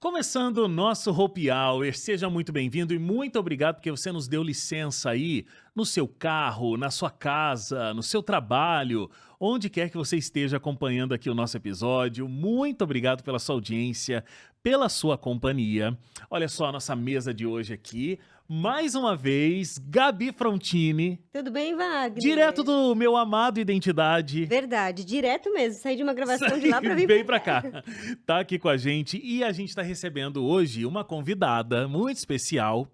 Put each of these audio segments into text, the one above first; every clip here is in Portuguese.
Começando o nosso Happy Hour, seja muito bem-vindo e muito obrigado porque você nos deu licença aí no seu carro, na sua casa, no seu trabalho, onde quer que você esteja acompanhando aqui o nosso episódio. Muito obrigado pela sua audiência, pela sua companhia. Olha só a nossa mesa de hoje aqui. Mais uma vez, Gabi Frontini, Tudo bem, Wagner? direto do meu amado Identidade. Verdade, direto mesmo. Saí de uma gravação de lá pra vir Veio pra pra cá. Tá aqui com a gente e a gente tá recebendo hoje uma convidada muito especial,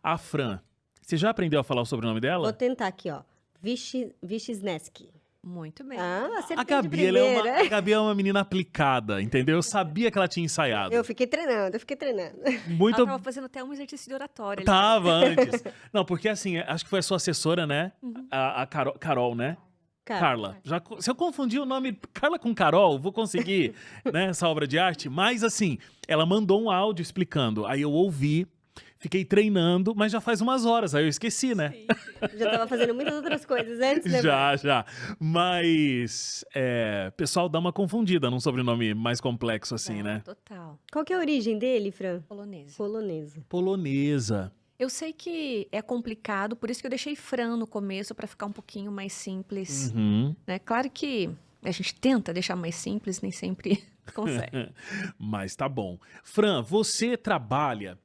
a Fran. Você já aprendeu a falar o sobrenome Vou dela? tentar aqui, ó. Wisniewski. Muito bem. Ah, acertei A de Gabi, ela primeira. a Gabi é uma menina aplicada, entendeu? Eu sabia que ela tinha ensaiado. Eu fiquei treinando. Muito. Ela tava fazendo até um exercício de oratória. ali. Tava antes. Não, porque assim, acho que foi a sua assessora, né? A Carol, né? Carla. Se eu confundir o nome Carla com Carol, vou conseguir, né, essa obra de arte. Mas assim, ela mandou um áudio explicando. Aí eu ouvi, fiquei treinando, mas já faz umas horas. Aí eu esqueci, né? Sim. Já tava fazendo muitas outras coisas antes, né? Já. Mas, pessoal dá uma confundida num sobrenome mais complexo assim, né? Total. Qual que é a origem dele, Fran? Polonesa. Polonesa. Polonesa. Eu sei que é complicado, por isso que eu deixei Fran no começo, pra ficar um pouquinho mais simples. Uhum. Né? Claro que a gente tenta deixar mais simples, nem sempre consegue. Mas tá bom. Fran, você trabalha...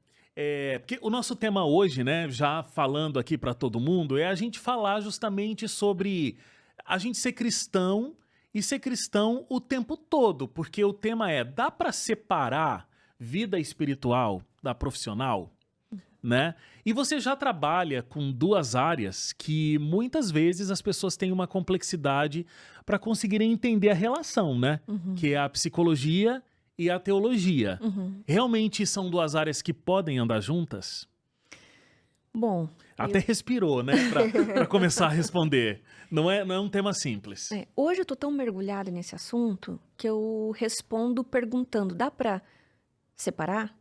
porque o nosso tema hoje, né, já falando aqui para todo mundo, é a gente falar justamente sobre a gente ser cristão e ser cristão o tempo todo, porque o tema é, dá para separar vida espiritual da profissional? Né? E você já trabalha com duas áreas que muitas vezes as pessoas têm uma complexidade para conseguirem entender a relação, né? Que é a psicologia e a teologia. Realmente são duas áreas que podem andar juntas? Bom, Até respirou, né? Para começar a responder. Não é um tema simples. hoje eu tô tão mergulhada nesse assunto que eu respondo perguntando, dá pra separar?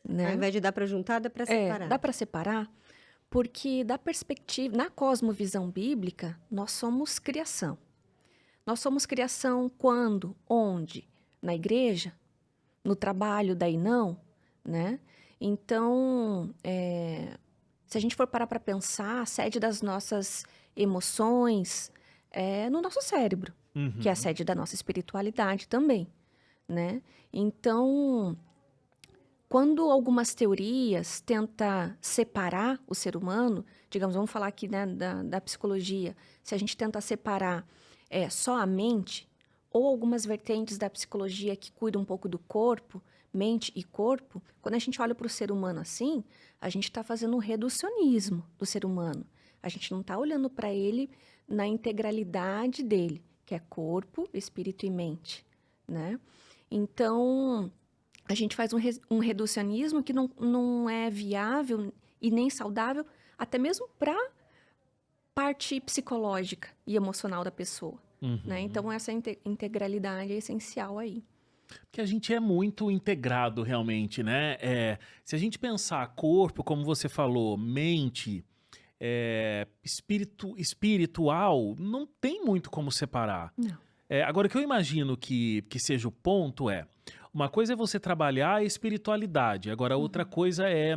Né? Ao invés de dar pra juntar, dá pra separar. Dá para separar, porque da perspectiva, na cosmovisão bíblica, nós somos criação. Nós somos criação quando, onde? Na igreja, no trabalho, daí não, né? Então, se a gente for parar para pensar, a sede das nossas emoções é no nosso cérebro, que é a sede da nossa espiritualidade também, né? Então, quando algumas teorias tentam separar o ser humano, digamos, vamos falar aqui, né, da psicologia, se a gente tenta separar só a mente, ou algumas vertentes da psicologia que cuidam um pouco do corpo, mente e corpo, quando a gente olha para o ser humano assim, a gente está fazendo um reducionismo do ser humano. A gente não está olhando para ele na integralidade dele, que é corpo, espírito e mente, né? Então, a gente faz um reducionismo que não é viável e nem saudável, até mesmo para parte psicológica e emocional da pessoa. Né? Então, essa integralidade é essencial aí. Porque a gente é muito integrado realmente, né? Se a gente pensar corpo, como você falou, mente, espiritual, não tem muito como separar. Não. Agora, o que eu imagino que seja o ponto uma coisa é você trabalhar a espiritualidade, agora outra coisa é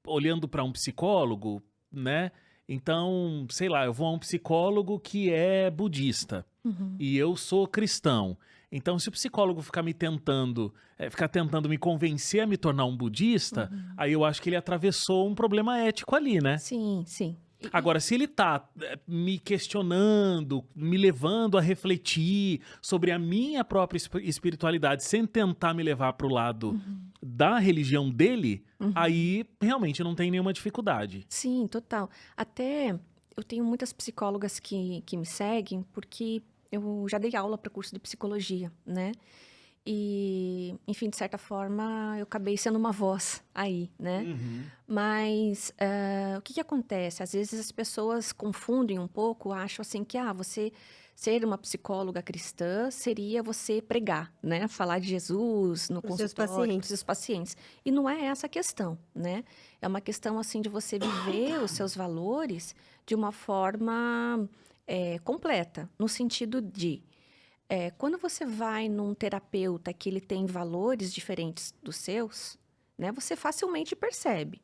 olhando para um psicólogo, né? Então, sei lá, eu vou a um psicólogo que é budista e eu sou cristão. Então, se o psicólogo ficar tentando me convencer a me tornar um budista, aí eu acho que ele atravessou um problema ético ali, né? Sim. Agora, se ele tá me questionando, me levando a refletir sobre a minha própria espiritualidade, sem tentar me levar pro lado da religião dele, aí realmente não tem nenhuma dificuldade. Sim, total. Até eu tenho muitas psicólogas que me seguem, porque eu já dei aula para curso de psicologia, né? E, enfim, de certa forma, eu acabei sendo uma voz aí, né? Mas o que acontece? Às vezes as pessoas confundem um pouco, acham assim que você ser uma psicóloga cristã seria você pregar, né? Falar de Jesus no consultório para os seus pacientes. E não é essa a questão, né? É uma questão, assim, de você viver os seus valores de uma forma completa, no sentido de Quando você vai num terapeuta que ele tem valores diferentes dos seus, né, você facilmente percebe.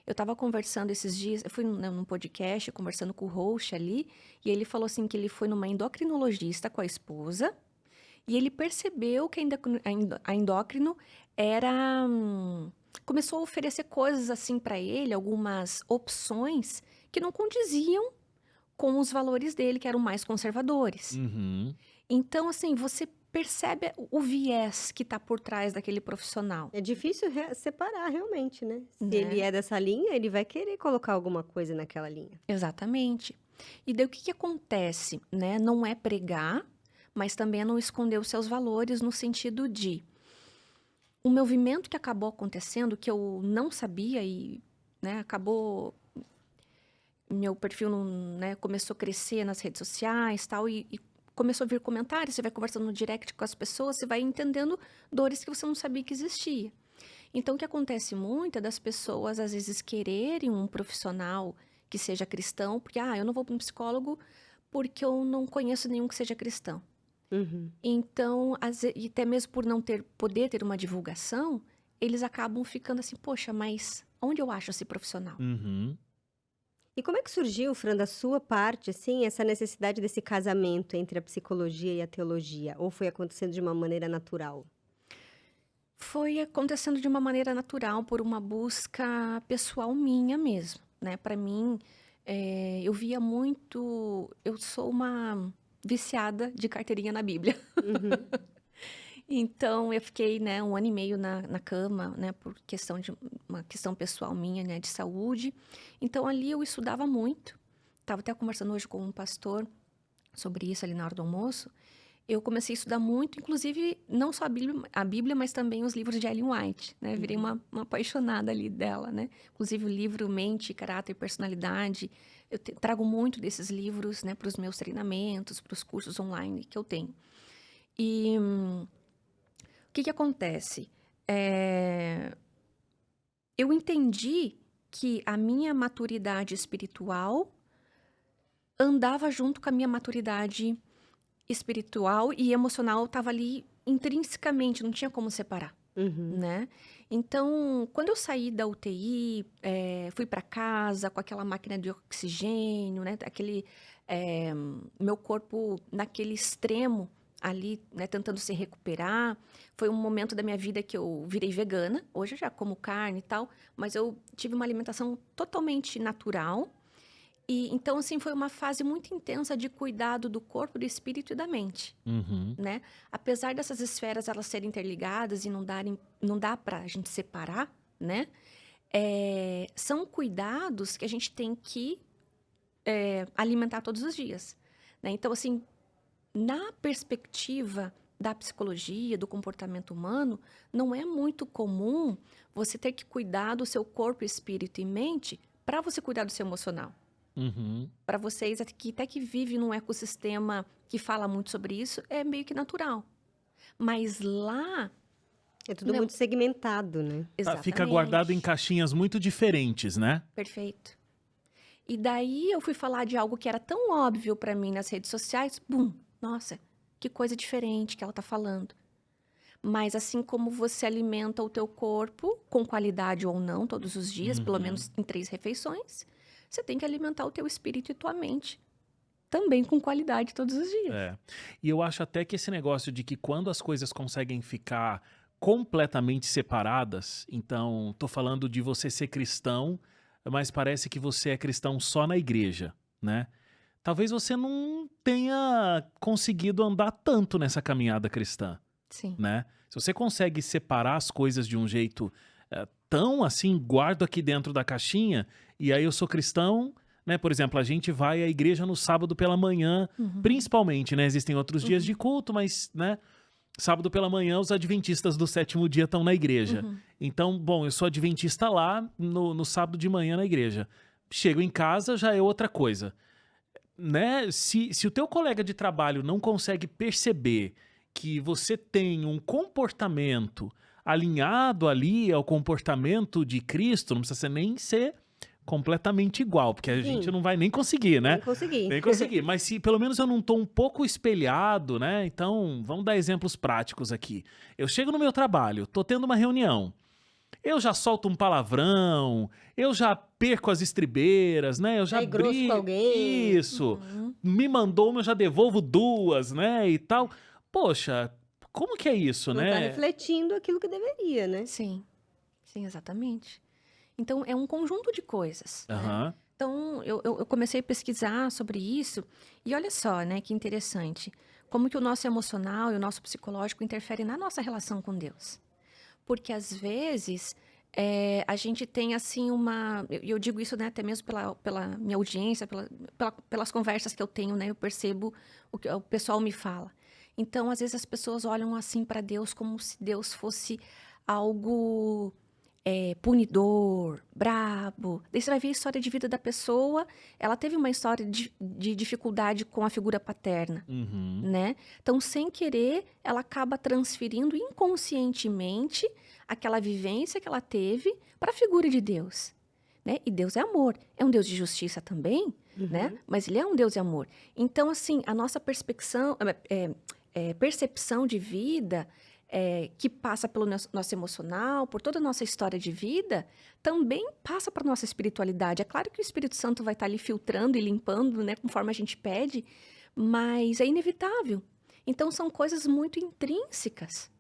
Eu estava conversando esses dias, eu fui num podcast, conversando com o host ali, e ele falou assim que ele foi numa endocrinologista com a esposa, e ele percebeu que a endócrino era... começou a oferecer coisas assim para ele, algumas opções que não condiziam com os valores dele, que eram mais conservadores. Uhum. Então, assim, você percebe o viés que está por trás daquele profissional. É difícil separar realmente, né? Se Né? ele é dessa linha, ele vai querer colocar alguma coisa naquela linha. Exatamente. E daí o que acontece, né? Não é pregar, mas também é não esconder os seus valores no sentido de um movimento que acabou acontecendo, que eu não sabia e, né, acabou... Meu perfil né, começou a crescer nas redes sociais tal, e começou a vir comentários, você vai conversando no direct com as pessoas, você vai entendendo dores que você não sabia que existia. Então, o que acontece muito é das pessoas, às vezes, quererem um profissional que seja cristão, porque, eu não vou para um psicólogo porque eu não conheço nenhum que seja cristão. Uhum. Então, e até mesmo por não poder ter uma divulgação, eles acabam ficando assim, poxa, mas onde eu acho esse profissional? Uhum. E como é que surgiu, Fran, da sua parte, assim, essa necessidade desse casamento entre a psicologia e a teologia? Ou foi acontecendo de uma maneira natural? Foi acontecendo de uma maneira natural, por uma busca pessoal minha mesmo, né? Para mim, eu via muito... Eu sou uma viciada de carteirinha na Bíblia. Uhum. Então, eu fiquei, né, 1 ano e meio na cama, né, por questão de uma questão pessoal minha, né, de saúde. Então, ali eu estudava muito. Estava até conversando hoje com um pastor sobre isso ali na hora do almoço. Eu comecei a estudar muito, inclusive, não só a Bíblia, mas também os livros de Ellen White, né? Virei uma apaixonada ali dela, né? Inclusive o livro Mente, Caráter e Personalidade. Eu trago muito desses livros, né, para os meus treinamentos, para os cursos online que eu tenho. E o que acontece? Eu entendi que a minha maturidade espiritual andava junto com a minha maturidade espiritual e emocional, estava ali intrinsecamente, não tinha como separar, Uhum. né? Então, quando eu saí da UTI, fui para casa com aquela máquina de oxigênio, né? Meu corpo naquele extremo ali, né? Tentando se recuperar. Foi um momento da minha vida que eu virei vegana. Hoje eu já como carne e tal, mas eu tive uma alimentação totalmente natural. E então, assim, foi uma fase muito intensa de cuidado do corpo, do espírito e da mente, Uhum. né? Apesar dessas esferas elas serem interligadas e não dá para a gente separar, né? São cuidados que a gente tem que alimentar todos os dias, né? Então, assim, na perspectiva da psicologia, do comportamento humano, não é muito comum você ter que cuidar do seu corpo, espírito e mente para você cuidar do seu emocional. Uhum. Para vocês, até que vive num ecossistema que fala muito sobre isso, é meio que natural. Mas lá... É tudo Não. muito segmentado, né? Fica guardado em Exatamente. caixinhas muito diferentes, né? Perfeito. E daí eu fui falar de algo que era tão óbvio para mim nas redes sociais, bum, nossa, que coisa diferente que ela tá falando. Mas assim como você alimenta o teu corpo, com qualidade ou não, todos os dias, pelo menos em 3 refeições, você tem que alimentar o teu espírito e tua mente também com qualidade todos os dias. E eu acho até que esse negócio de que quando as coisas conseguem ficar completamente separadas, então, tô falando de você ser cristão, mas parece que você é cristão só na igreja, né? Talvez você não tenha conseguido andar tanto nessa caminhada cristã, Sim. né? Se você consegue separar as coisas de um jeito tão assim, guardo aqui dentro da caixinha, e aí eu sou cristão, né? Por exemplo, a gente vai à igreja no sábado pela manhã, principalmente, né? Existem outros dias de culto, mas, né? Sábado pela manhã, os adventistas do 7º dia estão na igreja. Então, bom, eu sou adventista lá no sábado de manhã na igreja. Chego em casa, já é outra coisa. Né? Se o teu colega de trabalho não consegue perceber que você tem um comportamento alinhado ali ao comportamento de Cristo, não precisa nem ser completamente igual, porque a gente Sim, não vai nem conseguir, nem né? consegui. Nem conseguir. Mas se pelo menos eu não tô um pouco espelhado, né? Então, vamos dar exemplos práticos aqui. Eu chego no meu trabalho, tô tendo uma reunião. Eu já solto um palavrão, eu já perco as estribeiras, né? Eu já Aí grosso com alguém. Isso. Uhum. Me mandou uma, eu já devolvo duas, né? E tal. Poxa, como que é isso, Não tá né? refletindo aquilo que deveria, né? Sim, sim, exatamente. Então, é um conjunto de coisas, né? Aham. Então, eu comecei a pesquisar sobre isso e olha só, né, que interessante. Como que o nosso emocional e o nosso psicológico interferem na nossa relação com Deus. Porque, às vezes, a gente tem, assim, eu digo isso, né, até mesmo pela minha audiência, pelas conversas que eu tenho, né, eu percebo o que o pessoal me fala. Então, às vezes, as pessoas olham, assim, para Deus como se Deus fosse algo punidor, brabo. Daí você vai ver a história de vida da pessoa. Ela teve uma história de dificuldade com a figura paterna, Uhum. né? Então, sem querer, ela acaba transferindo inconscientemente aquela vivência que ela teve para a figura de Deus, né? E Deus é amor. É um Deus de justiça também, né? Uhum. Mas ele é um Deus de amor. Então, assim, a nossa percepção de vida que passa pelo nosso emocional, por toda a nossa história de vida, também passa para a nossa espiritualidade. É claro que o Espírito Santo vai estar ali filtrando e limpando, né, conforme a gente pede, mas é inevitável. Então, são coisas muito intrínsecas,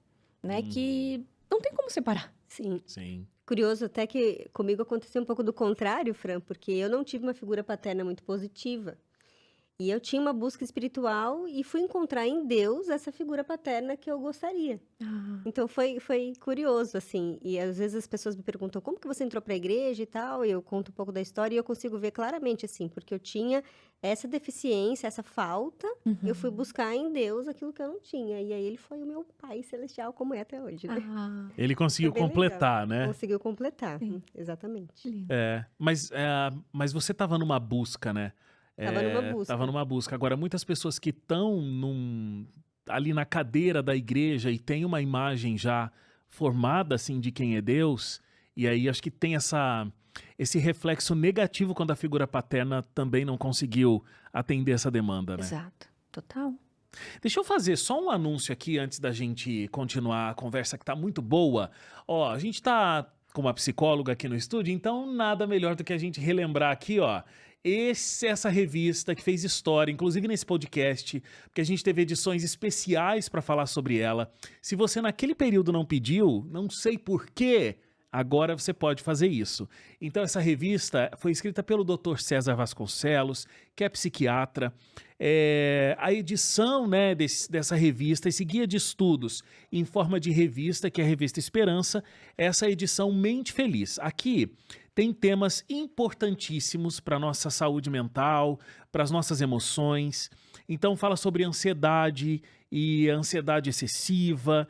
né, Uhum. que não tem como separar. Sim. Sim. Curioso até que comigo aconteceu um pouco do contrário, Fran, porque eu não tive uma figura paterna muito positiva. E eu tinha uma busca espiritual e fui encontrar em Deus essa figura paterna que eu gostaria. Ah, Então foi curioso, assim. E às vezes as pessoas me perguntam como que você entrou para a igreja e tal, e eu conto um pouco da história e eu consigo ver claramente, assim, porque eu tinha essa deficiência, essa falta, eu fui uhum. buscar em Deus aquilo que eu não tinha. E aí ele foi o meu pai celestial, como é até hoje, né? Ah, Ele Foi conseguiu bem legal. completar, né? Conseguiu completar, sim, exatamente. lindo. Mas você estava numa busca, né? Tava numa Tava busca. numa busca. Agora, muitas pessoas que estão ali na cadeira da igreja e tem uma imagem já formada assim de quem é Deus, e aí acho que tem esse reflexo negativo quando a figura paterna também não conseguiu atender essa demanda, né? Exato, total. Deixa eu fazer só um anúncio aqui antes da gente continuar a conversa que tá muito boa. Ó, a gente tá com uma psicóloga aqui no estúdio, então nada melhor do que a gente relembrar aqui, ó. Essa revista que fez história, inclusive nesse podcast, porque a gente teve edições especiais para falar sobre ela. Se você naquele período não pediu, não sei por quê, agora você pode fazer isso. Então essa revista foi escrita pelo Dr. César Vasconcelos, que é psiquiatra. A edição, né, dessa revista, esse guia de estudos em forma de revista, que é a Revista Esperança, essa edição Mente Feliz. Aqui tem temas importantíssimos para a nossa saúde mental, para as nossas emoções. Então fala sobre ansiedade e ansiedade excessiva,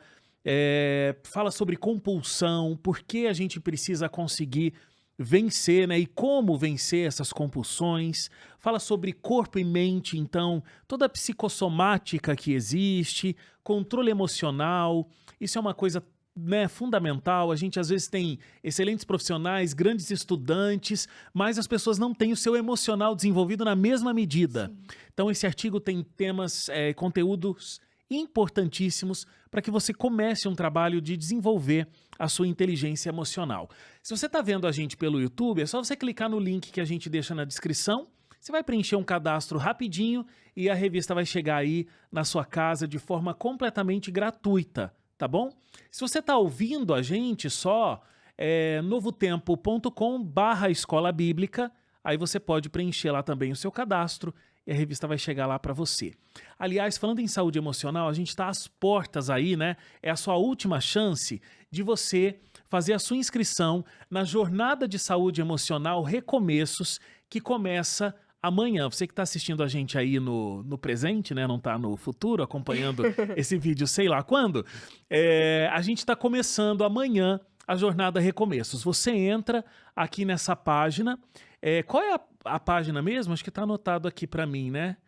fala sobre compulsão, por que a gente precisa conseguir vencer, né? E como vencer essas compulsões. Fala sobre corpo e mente, então, toda a psicossomática que existe, controle emocional. Isso é uma coisa, né, fundamental. A gente às vezes tem excelentes profissionais, grandes estudantes, mas as pessoas não têm o seu emocional desenvolvido na mesma medida. Sim. Então esse artigo tem temas, conteúdos importantíssimos para que você comece um trabalho de desenvolver a sua inteligência emocional. Se você está vendo a gente pelo YouTube, é só você clicar no link que a gente deixa na descrição. Você vai preencher um cadastro rapidinho e a revista vai chegar aí na sua casa de forma completamente gratuita, tá bom? Se você está ouvindo a gente só, novotempo.com/escola bíblica, aí você pode preencher lá também o seu cadastro e a revista vai chegar lá para você. Aliás, falando em saúde emocional, a gente está às portas aí, né? É a sua última chance de você fazer a sua inscrição na Jornada de Saúde Emocional Recomeços, que começa amanhã. Você que está assistindo a gente aí no presente, né? Não está no futuro, acompanhando esse vídeo sei lá quando. A gente está começando amanhã a Jornada Recomeços. Você entra aqui nessa página. Qual é a página mesmo? Acho que está anotado aqui para mim, né?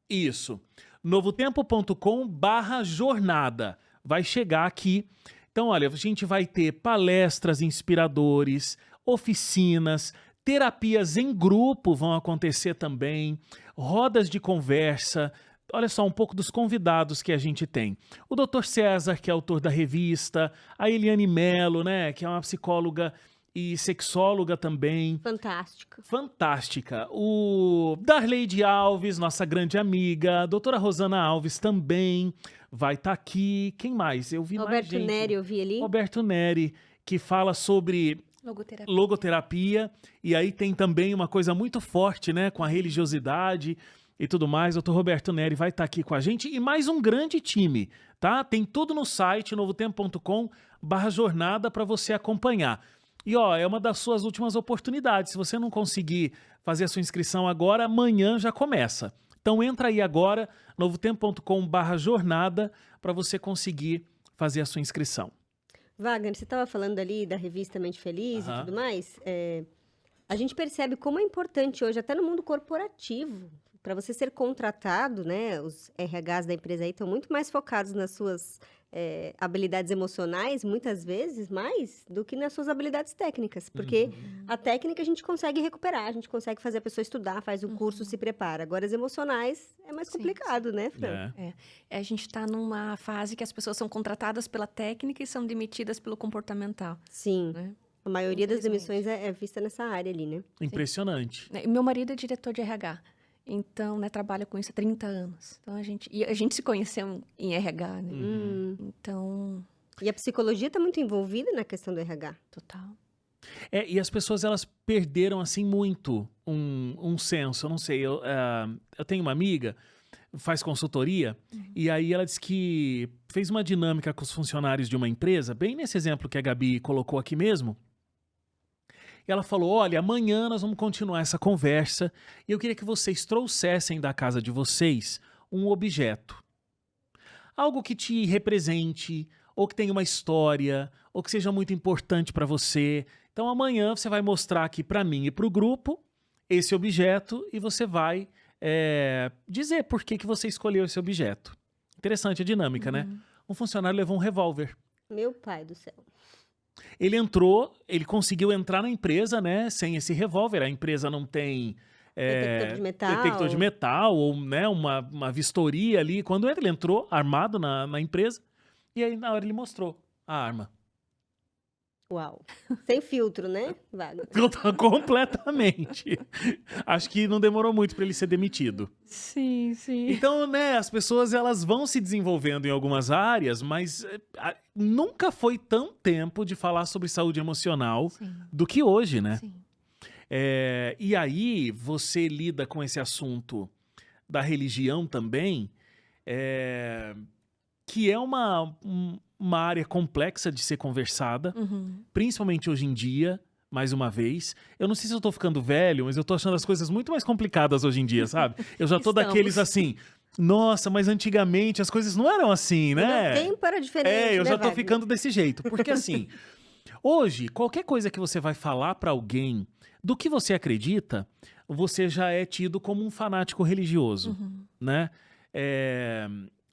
Isso. novotempo.com/jornada. Vai chegar aqui. Então, olha, a gente vai ter palestras inspiradores, oficinas, terapias em grupo vão acontecer também, rodas de conversa. Olha só um pouco dos convidados que a gente tem. O Dr. César, que é autor da revista, a Eliane Mello, né, que é uma psicóloga e sexóloga também. Fantástica. Fantástica. O Darleide Alves, nossa grande amiga, a doutora Rosana Alves também vai estar aqui. Quem mais? Eu vi mais Alberto gente. Neri, eu vi ali. Roberto Neri, que fala sobre Logoterapia. logoterapia, e aí tem também uma coisa muito forte, né, com a religiosidade e tudo mais. O Dr. Roberto Neri vai estar aqui com a gente e mais um grande time, tá? Tem tudo no site novotempo.com/jornada para você acompanhar. E ó, é uma das suas últimas oportunidades. Se você não conseguir fazer a sua inscrição agora, amanhã já começa. Então entra aí agora, novotempo.com/jornada, para você conseguir fazer a sua inscrição. Wagner, você estava falando ali da revista Mente Feliz e Aham. tudo mais. A gente percebe como é importante hoje, até no mundo corporativo, para você ser contratado, né? Os RHs da empresa aí estão muito mais focados nas suas habilidades emocionais, muitas vezes, mais do que nas suas habilidades técnicas. Porque a técnica a gente consegue recuperar, a gente consegue fazer a pessoa estudar, faz o curso, se prepara. Agora, as emocionais é mais Sim, complicado, né, Fran? É. A gente está numa fase que as pessoas são contratadas pela técnica e são demitidas pelo comportamental, Sim. né? A maioria das Infelizmente. demissões é vista nessa área ali, né? Impressionante. E meu marido é diretor de RH, então, né, trabalha com isso há 30 anos. Então, a gente se conheceu em RH, né? Então, E a psicologia está muito envolvida na questão do RH. total. E as pessoas, elas perderam, assim, muito um senso. Eu não sei, eu tenho uma amiga, faz consultoria, e aí ela disse que fez uma dinâmica com os funcionários de uma empresa, bem nesse exemplo que a Gabi colocou aqui mesmo. E ela falou, olha, amanhã nós vamos continuar essa conversa, e eu queria que vocês trouxessem da casa de vocês um objeto. Algo que te represente, ou que tenha uma história, ou que seja muito importante para você. Então amanhã você vai mostrar aqui para mim e para o grupo esse objeto e você vai dizer por que você escolheu esse objeto. Interessante a dinâmica, né? Um funcionário levou um revólver. Meu pai do céu. Ele entrou, ele conseguiu entrar na empresa, né, sem esse revólver. A empresa não tem detector de metal ou, né, uma vistoria ali. Quando ele entrou armado na empresa, e aí na hora ele mostrou a arma. Uau. Sem filtro, né, Wagner? Completamente. Acho que não demorou muito para ele ser demitido. Sim, sim. Então, né, as pessoas elas vão se desenvolvendo em algumas áreas, mas nunca foi tão tempo de falar sobre saúde emocional Sim, do que hoje, né? sim. E aí você lida com esse assunto da religião também, que é uma área complexa de ser conversada, principalmente hoje em dia, mais uma vez. Eu não sei se eu tô ficando velho, mas eu tô achando as coisas muito mais complicadas hoje em dia, sabe? Eu já tô daqueles assim, nossa, mas antigamente as coisas não eram assim, né? O tempo era diferente, Eu né, já tô Wagner? ficando desse jeito. Porque assim, hoje, qualquer coisa que você vai falar pra alguém do que você acredita, você já é tido como um fanático religioso, né?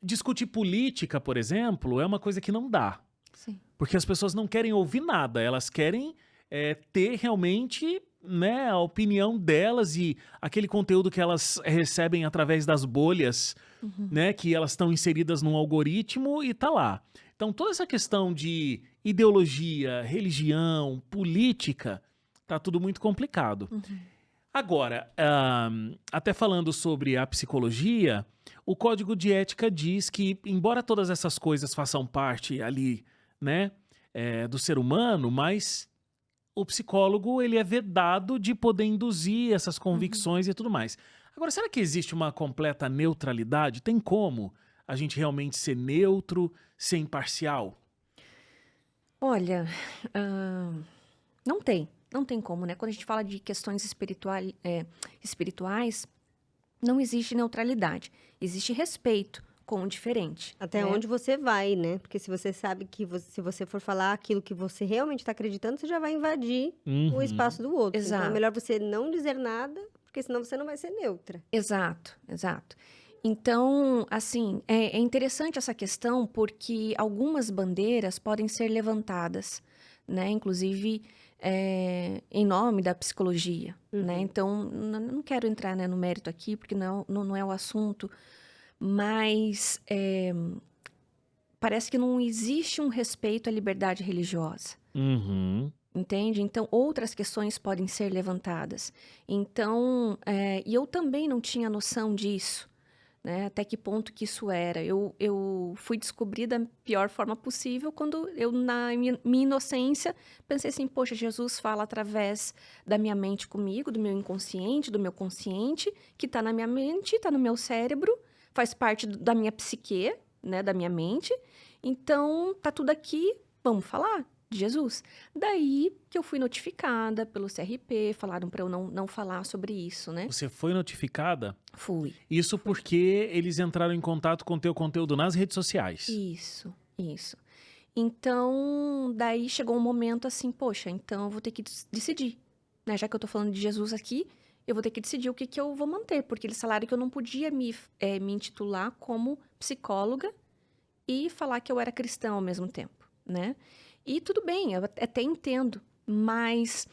Discutir política, por exemplo, é uma coisa que não dá. Sim. Porque as pessoas não querem ouvir nada, elas querem ter realmente, né, a opinião delas e aquele conteúdo que elas recebem através das bolhas, né, que elas estão inseridas num algoritmo e tá lá. Então toda essa questão de ideologia, religião, política, tá tudo muito complicado. Agora, até falando sobre a psicologia, o Código de Ética diz que, embora todas essas coisas façam parte ali, né, do ser humano, mas o psicólogo ele é vedado de poder induzir essas convicções e tudo mais. Agora, será que existe uma completa neutralidade? Tem como a gente realmente ser neutro, ser imparcial? Olha, não tem como, né? Quando a gente fala de questões espirituais, não existe neutralidade, existe respeito com o diferente. Até né? onde você vai, né? Porque se você sabe que se você for falar aquilo que você realmente está acreditando, você já vai invadir o espaço do outro. Então é Exato. melhor você não dizer nada, porque senão você não vai ser neutra. Exato. Então, assim, é interessante essa questão porque algumas bandeiras podem ser levantadas, né? Inclusive em nome da psicologia, né? Uhum. Então, não quero entrar, né, no mérito aqui, porque não é o assunto, mas parece que não existe um respeito à liberdade religiosa. Uhum. Entende? Então, outras questões podem ser levantadas. Então, e eu também não tinha noção disso, né? Até que ponto que isso era. Eu fui descobrir da pior forma possível quando eu, na minha inocência, pensei assim, poxa, Jesus fala através da minha mente comigo, do meu inconsciente, do meu consciente, que está na minha mente, está no meu cérebro, faz parte da minha psique, né, da minha mente. Então, tá tudo aqui, vamos falar de Jesus. Daí que eu fui notificada pelo CRP, falaram para eu não falar sobre isso, né? Você foi notificada? Fui. Isso porque eles entraram em contato com o teu conteúdo nas redes sociais. Isso, isso. Então, daí chegou um momento assim, poxa, então eu vou ter que decidir, né? Já que eu tô falando de Jesus aqui, eu vou ter que decidir o que que eu vou manter, porque eles falaram que eu não podia me intitular como psicóloga e falar que eu era cristã ao mesmo tempo, né? E tudo bem, eu até entendo, mas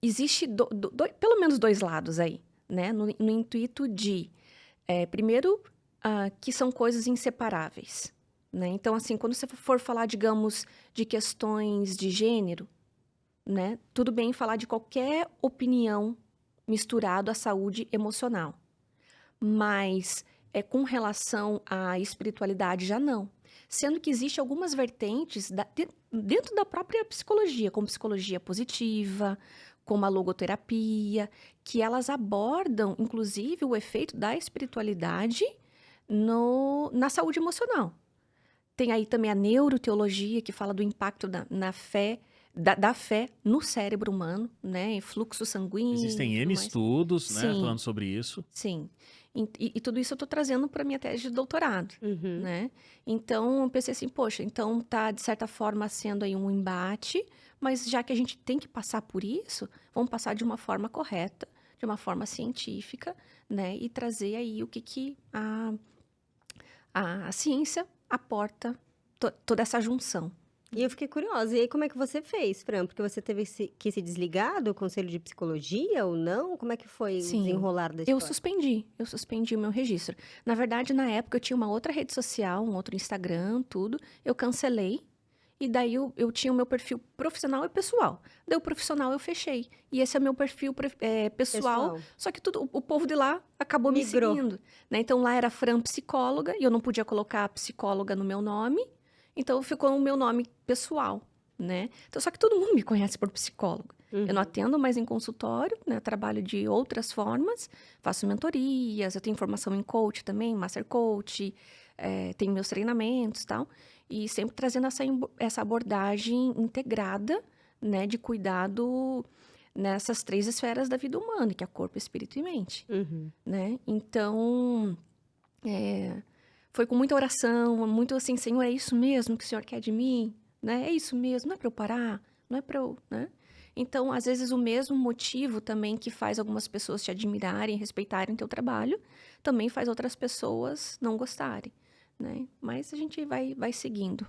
existe pelo menos dois lados aí, né? No intuito de, primeiro, que são coisas inseparáveis, né? Então, assim, quando você for falar, digamos, de questões de gênero, né? Tudo bem falar de qualquer opinião misturado à saúde emocional. Mas com relação à espiritualidade, já não. Sendo que existem algumas vertentes dentro da própria psicologia, como psicologia positiva, como a logoterapia, que elas abordam, inclusive, o efeito da espiritualidade na saúde emocional. Tem aí também a neuroteologia, que fala do impacto na fé, da fé no cérebro humano, né? Fluxo sanguíneo Existem e tudo N mais. estudos, né, Sim, falando sobre isso. sim. E tudo isso eu estou trazendo para minha tese de doutorado, Uhum. né? Então, eu pensei assim, poxa, então tá, de certa forma, sendo aí um embate, mas já que a gente tem que passar por isso, vamos passar de uma forma correta, de uma forma científica, né? E trazer aí o que a ciência aporta toda essa junção. E eu fiquei curiosa. E aí, como é que você fez, Fran? Porque você teve que se desligar do conselho de psicologia ou não? Como é que foi o Sim, desenrolar da eu história? suspendi o meu registro. Na verdade, na época, eu tinha uma outra rede social, um outro Instagram, tudo. Eu cancelei. E daí eu tinha o meu perfil profissional e pessoal. Daí o profissional eu fechei. E esse é o meu perfil pessoal. Pessoal, Só que tudo, o povo de lá acabou me migrou. seguindo, né? Então lá era Fran Psicóloga e eu não podia colocar psicóloga no meu nome. Então ficou o meu nome pessoal, né? Então, só que todo mundo me conhece por psicóloga. Eu não Uhum. atendo mais em consultório, né? Eu trabalho de outras formas, faço mentorias, eu tenho formação em coach também, master coach, tenho meus treinamentos e tal. E sempre trazendo essa abordagem integrada, né? De cuidado nessas três esferas da vida humana, que é corpo, espírito e mente, Uhum. né? Então, foi com muita oração, muito assim, Senhor, é isso mesmo que o Senhor quer de mim? Né? É isso mesmo, não é para eu parar, não é para eu, né? Então, às vezes, o mesmo motivo também que faz algumas pessoas te admirarem, respeitarem teu trabalho, também faz outras pessoas não gostarem, né? Mas a gente vai seguindo.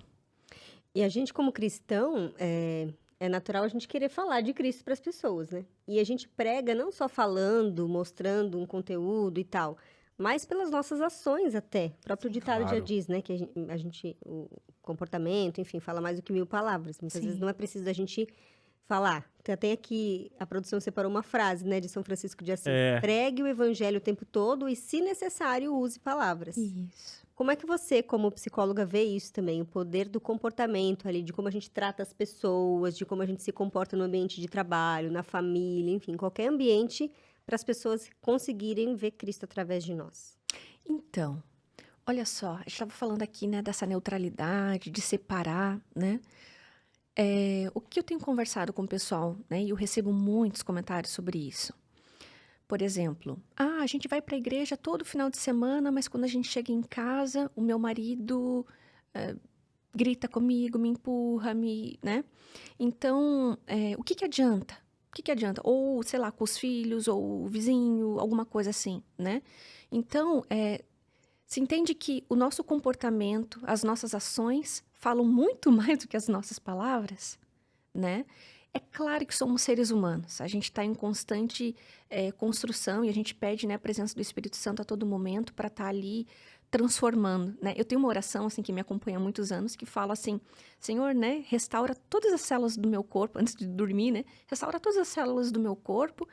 E a gente, como cristão, é natural a gente querer falar de Cristo para as pessoas, né? E a gente prega não só falando, mostrando um conteúdo e tal, mas pelas nossas ações até. O próprio ditado já Claro. diz, né? Que o comportamento, enfim, fala mais do que 1000 palavras. Muitas vezes Sim. não é preciso a gente falar. Tem aqui, a produção separou uma frase, né, de São Francisco de Assis. É. Pregue o evangelho o tempo todo e, se necessário, use palavras. Isso. Como é que você, como psicóloga, vê isso também? O poder do comportamento ali, de como a gente trata as pessoas, de como a gente se comporta no ambiente de trabalho, na família, enfim, qualquer ambiente, para as pessoas conseguirem ver Cristo através de nós. Então, olha só, a gente estava falando aqui, né, dessa neutralidade, de separar, né? O que eu tenho conversado com o pessoal, né, e eu recebo muitos comentários sobre isso. Por exemplo, a gente vai para a igreja todo final de semana, mas quando a gente chega em casa, o meu marido grita comigo, me empurra, né? Então, o que que adianta? O que que adianta? Ou, sei lá, com os filhos, ou o vizinho, alguma coisa assim, né? Então, se entende que o nosso comportamento, as nossas ações falam muito mais do que as nossas palavras, né? É claro que somos seres humanos, a gente está em constante construção e a gente pede, né, a presença do Espírito Santo a todo momento para estar ali transformando, né? Eu tenho uma oração, assim, que me acompanha há muitos anos, que fala assim, Senhor, né, restaura todas as células do meu corpo, antes de dormir, né? Restaura todas as células do meu corpo,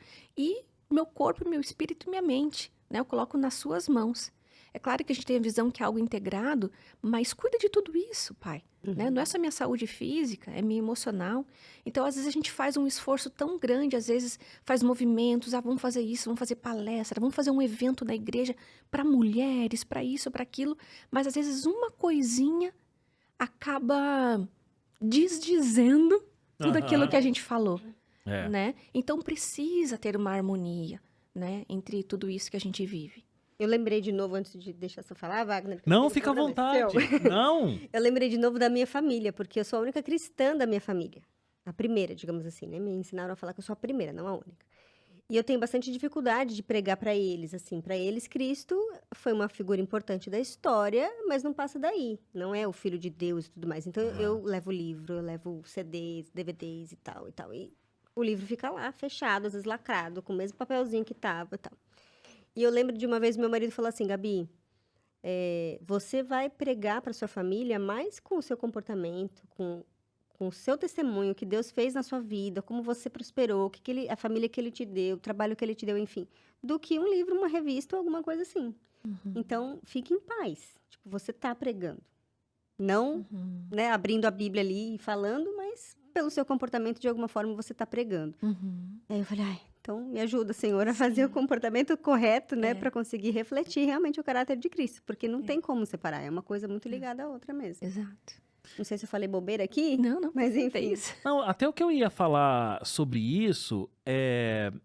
meu espírito e minha mente, né? Eu coloco nas suas mãos. É claro que a gente tem a visão que é algo integrado, mas cuida de tudo isso, Pai. Né? Não é só minha saúde física, é minha emocional. Então, às vezes, a gente faz um esforço tão grande, às vezes faz movimentos, vamos fazer isso, vamos fazer palestra, vamos fazer um evento na igreja para mulheres, para isso, para aquilo. Mas, às vezes, uma coisinha acaba desdizendo tudo aquilo que a gente falou. É. Né? Então, precisa ter uma harmonia, né, entre tudo isso que a gente vive. Eu lembrei de novo, antes de deixar você falar, Wagner. que Não, você fica à vontade. agradeceu. Não. Eu lembrei de novo da minha família, porque eu sou a única cristã da minha família. A primeira, digamos assim, né? Me ensinaram a falar que eu sou a primeira, não a única. E eu tenho bastante dificuldade de pregar para eles, assim. Para eles, Cristo foi uma figura importante da história, mas não passa daí. Não é o Filho de Deus e tudo mais. Então, eu levo livro, eu levo CDs, DVDs e tal, e tal. E o livro fica lá, fechado, às vezes lacrado, com o mesmo papelzinho que tava e tal. E eu lembro de uma vez meu marido falou assim, Gabi, você vai pregar para sua família mais com o seu comportamento, com o seu testemunho, que Deus fez na sua vida, como você prosperou, a família que Ele te deu, o trabalho que Ele te deu, enfim, do que um livro, uma revista ou alguma coisa assim. Então, fique em paz. Tipo, você tá pregando. Não, né, abrindo a Bíblia ali e falando, mas pelo seu comportamento, de alguma forma, você tá pregando. Aí eu falei, então me ajuda, Senhor, a fazer o comportamento correto, né? Para conseguir refletir realmente o caráter de Cristo. Porque não tem como separar, é uma coisa muito ligada à outra mesmo. Exato. Não sei se eu falei bobeira aqui. Não, Mas tem enfim. isso. Não, até o que eu ia falar sobre isso,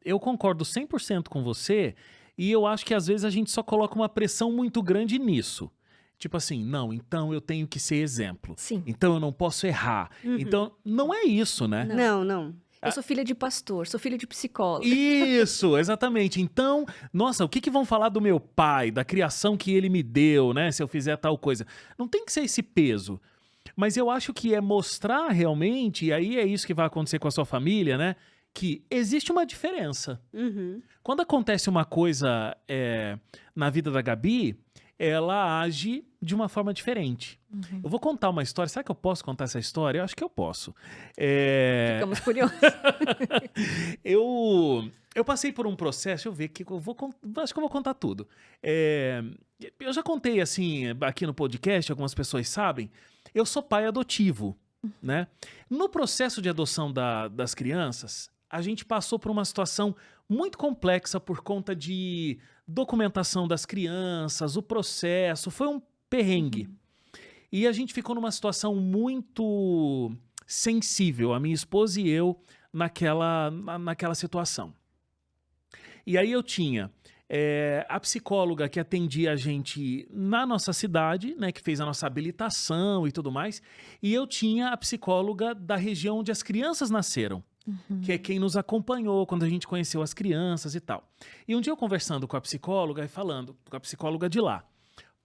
eu concordo 100% com você, e eu acho que às vezes a gente só coloca uma pressão muito grande nisso. Tipo assim, não, então eu tenho que ser exemplo. Sim. Então eu não posso errar. Então, não é isso, né? Não. Eu sou filha de pastor, sou filha de psicólogo. Isso, exatamente. Então, nossa, o que vão falar do meu pai, da criação que ele me deu, né? Se eu fizer tal coisa. Não tem que ser esse peso. Mas eu acho que é mostrar realmente, e aí é isso que vai acontecer com a sua família, né? Que existe uma diferença. Quando acontece uma coisa na vida da Gabi, ela age de uma forma diferente. Eu vou contar uma história. Será que eu posso contar essa história? Eu acho que eu posso. Ficamos curiosos. Eu passei por um processo, deixa eu ver, acho que eu vou contar tudo. Eu já contei, assim, aqui no podcast, algumas pessoas sabem, eu sou pai adotivo, né? No processo de adoção das crianças, a gente passou por uma situação muito complexa por conta de documentação das crianças, o processo, foi um perrengue. E a gente ficou numa situação muito sensível, a minha esposa e eu, naquela situação. E aí eu tinha a psicóloga que atendia a gente na nossa cidade, né, que fez a nossa habilitação e tudo mais, e eu tinha a psicóloga da região onde as crianças nasceram, que é quem nos acompanhou quando a gente conheceu as crianças e tal. E um dia eu conversando com a psicóloga e falando com a psicóloga de lá,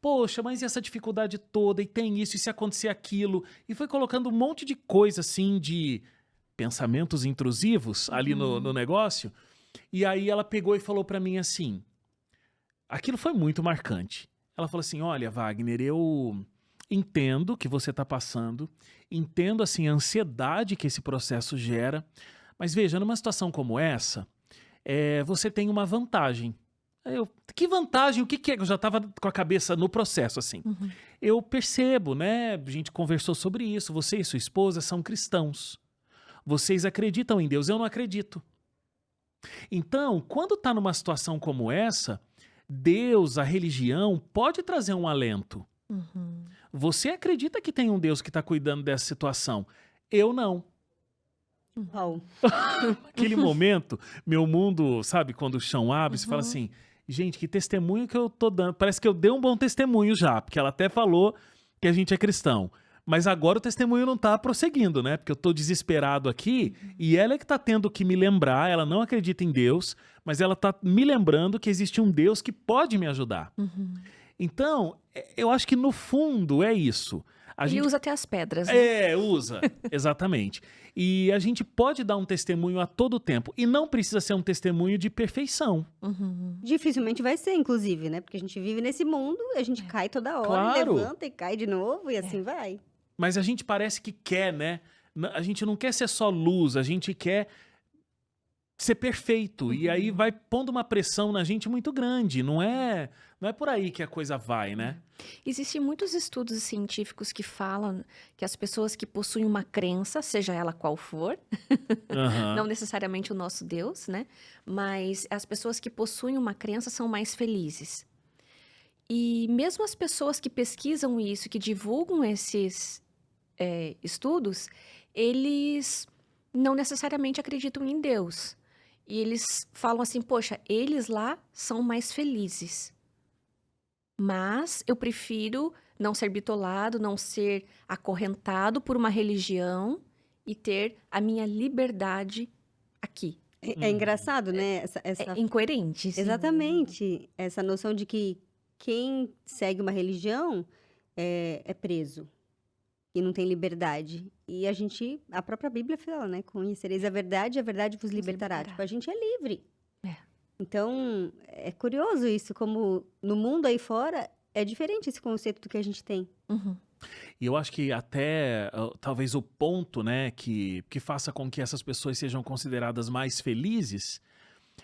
poxa, mas e essa dificuldade toda, e tem isso, e se acontecer aquilo, e foi colocando um monte de coisa assim, de pensamentos intrusivos ali no negócio, e aí ela pegou e falou pra mim assim, aquilo foi muito marcante. Ela falou assim, olha, Wagner, eu entendo que você tá passando, entendo assim a ansiedade que esse processo gera, mas veja, numa situação como essa, você tem uma vantagem. Que vantagem? O que é? Eu já tava com a cabeça no processo, assim. Eu percebo, né? A gente conversou sobre isso, você e sua esposa são cristãos. Vocês acreditam em Deus, eu não acredito. Então, quando tá numa situação como essa, Deus, a religião, pode trazer um alento. Você acredita que tem um Deus que está cuidando dessa situação? Eu não. Aquele momento, meu mundo, sabe, quando o chão abre, você fala assim, gente, que testemunho que eu tô dando. Parece que eu dei um bom testemunho já, porque ela até falou que a gente é cristão. Mas agora o testemunho não tá prosseguindo, né? Porque eu tô desesperado aqui e ela é que tá tendo que me lembrar, ela não acredita em Deus, mas ela tá me lembrando que existe um Deus que pode me ajudar. Então, eu acho que no fundo é isso. A Ele gente usa até as pedras, né? usa, exatamente. E a gente pode dar um testemunho a todo tempo. E não precisa ser um testemunho de perfeição. Uhum. Dificilmente vai ser, inclusive, né? Porque a gente vive nesse mundo, a gente É. cai toda hora, Claro. levanta e cai de novo, e assim vai. Mas a gente parece que quer, né? A gente não quer ser só luz, a gente quer ser perfeito. E aí vai pondo uma pressão na gente muito grande. Não é por aí que a coisa vai, né? Existem muitos estudos científicos que falam que as pessoas que possuem uma crença, seja ela qual for, Aham. não necessariamente o nosso Deus, né? Mas as pessoas que possuem uma crença são mais felizes. E mesmo as pessoas que pesquisam isso, que divulgam esses estudos, eles não necessariamente acreditam em Deus. E eles falam assim, poxa, eles lá são mais felizes. Mas eu prefiro não ser bitolado, não ser acorrentado por uma religião e ter a minha liberdade aqui. É engraçado, né? É incoerente. Sim. Exatamente. Essa noção de que quem segue uma religião é preso e não tem liberdade. E a própria Bíblia fala, né? Conhecereis a verdade vos libertará. libertará. Tipo, a gente é livre. É. Então, é curioso isso, como no mundo aí fora é diferente esse conceito do que a gente tem. Uhum. E eu acho que até talvez o ponto, né, que faça com que essas pessoas sejam consideradas mais felizes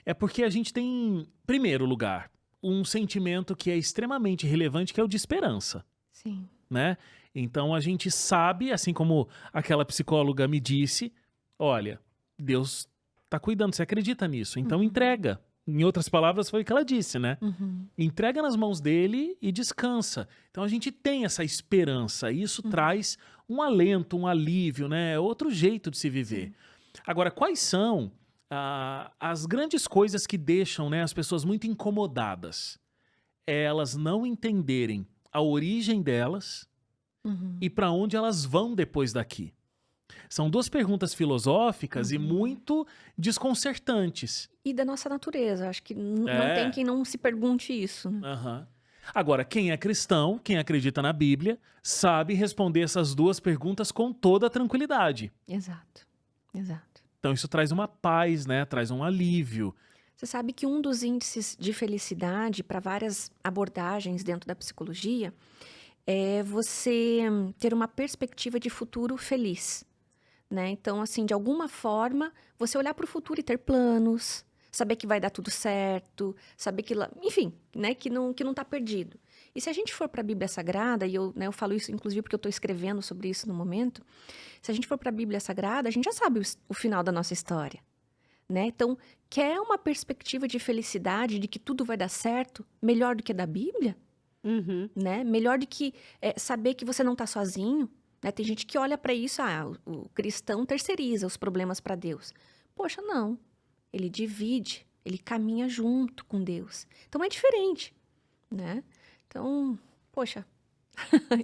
é porque a gente tem, em primeiro lugar, um sentimento que é extremamente relevante, que é o de esperança, Sim. né? Então a gente sabe, assim como aquela psicóloga me disse, olha, Deus tá cuidando, você acredita nisso, então entrega. Em outras palavras, foi o que ela disse, né? Uhum. Entrega nas mãos dele e descansa. Então a gente tem essa esperança e isso traz um alento, um alívio, né? Outro jeito de se viver. Agora, quais são as grandes coisas que deixam, né, as pessoas muito incomodadas? É elas não entenderem a origem delas Uhum. e para onde elas vão depois daqui. São duas perguntas filosóficas e muito desconcertantes. E da nossa natureza. Acho que não É. tem quem não se pergunte isso. Né? Aham. Agora, quem é cristão, quem acredita na Bíblia, sabe responder essas duas perguntas com toda a tranquilidade. Exato. Exato. Então isso traz uma paz, né? Traz um alívio. Você sabe que um dos índices de felicidade para várias abordagens dentro da psicologia é você ter uma perspectiva de futuro feliz, né? Então, assim, de alguma forma, você olhar para o futuro e ter planos, saber que vai dar tudo certo, saber que, enfim, né, que não tá perdido. E se a gente for para a Bíblia Sagrada, e eu falo isso inclusive porque eu estou escrevendo sobre isso no momento, se a gente for para a Bíblia Sagrada, a gente já sabe o final da nossa história, né? Então, quer uma perspectiva de felicidade, de que tudo vai dar certo, melhor do que a da Bíblia? Uhum. Né? Melhor do que saber que você não está sozinho, né? Tem gente que olha para isso, o cristão terceiriza os problemas para Deus. Poxa, não. Ele divide, ele caminha junto com Deus. Então é diferente, né? Então, poxa,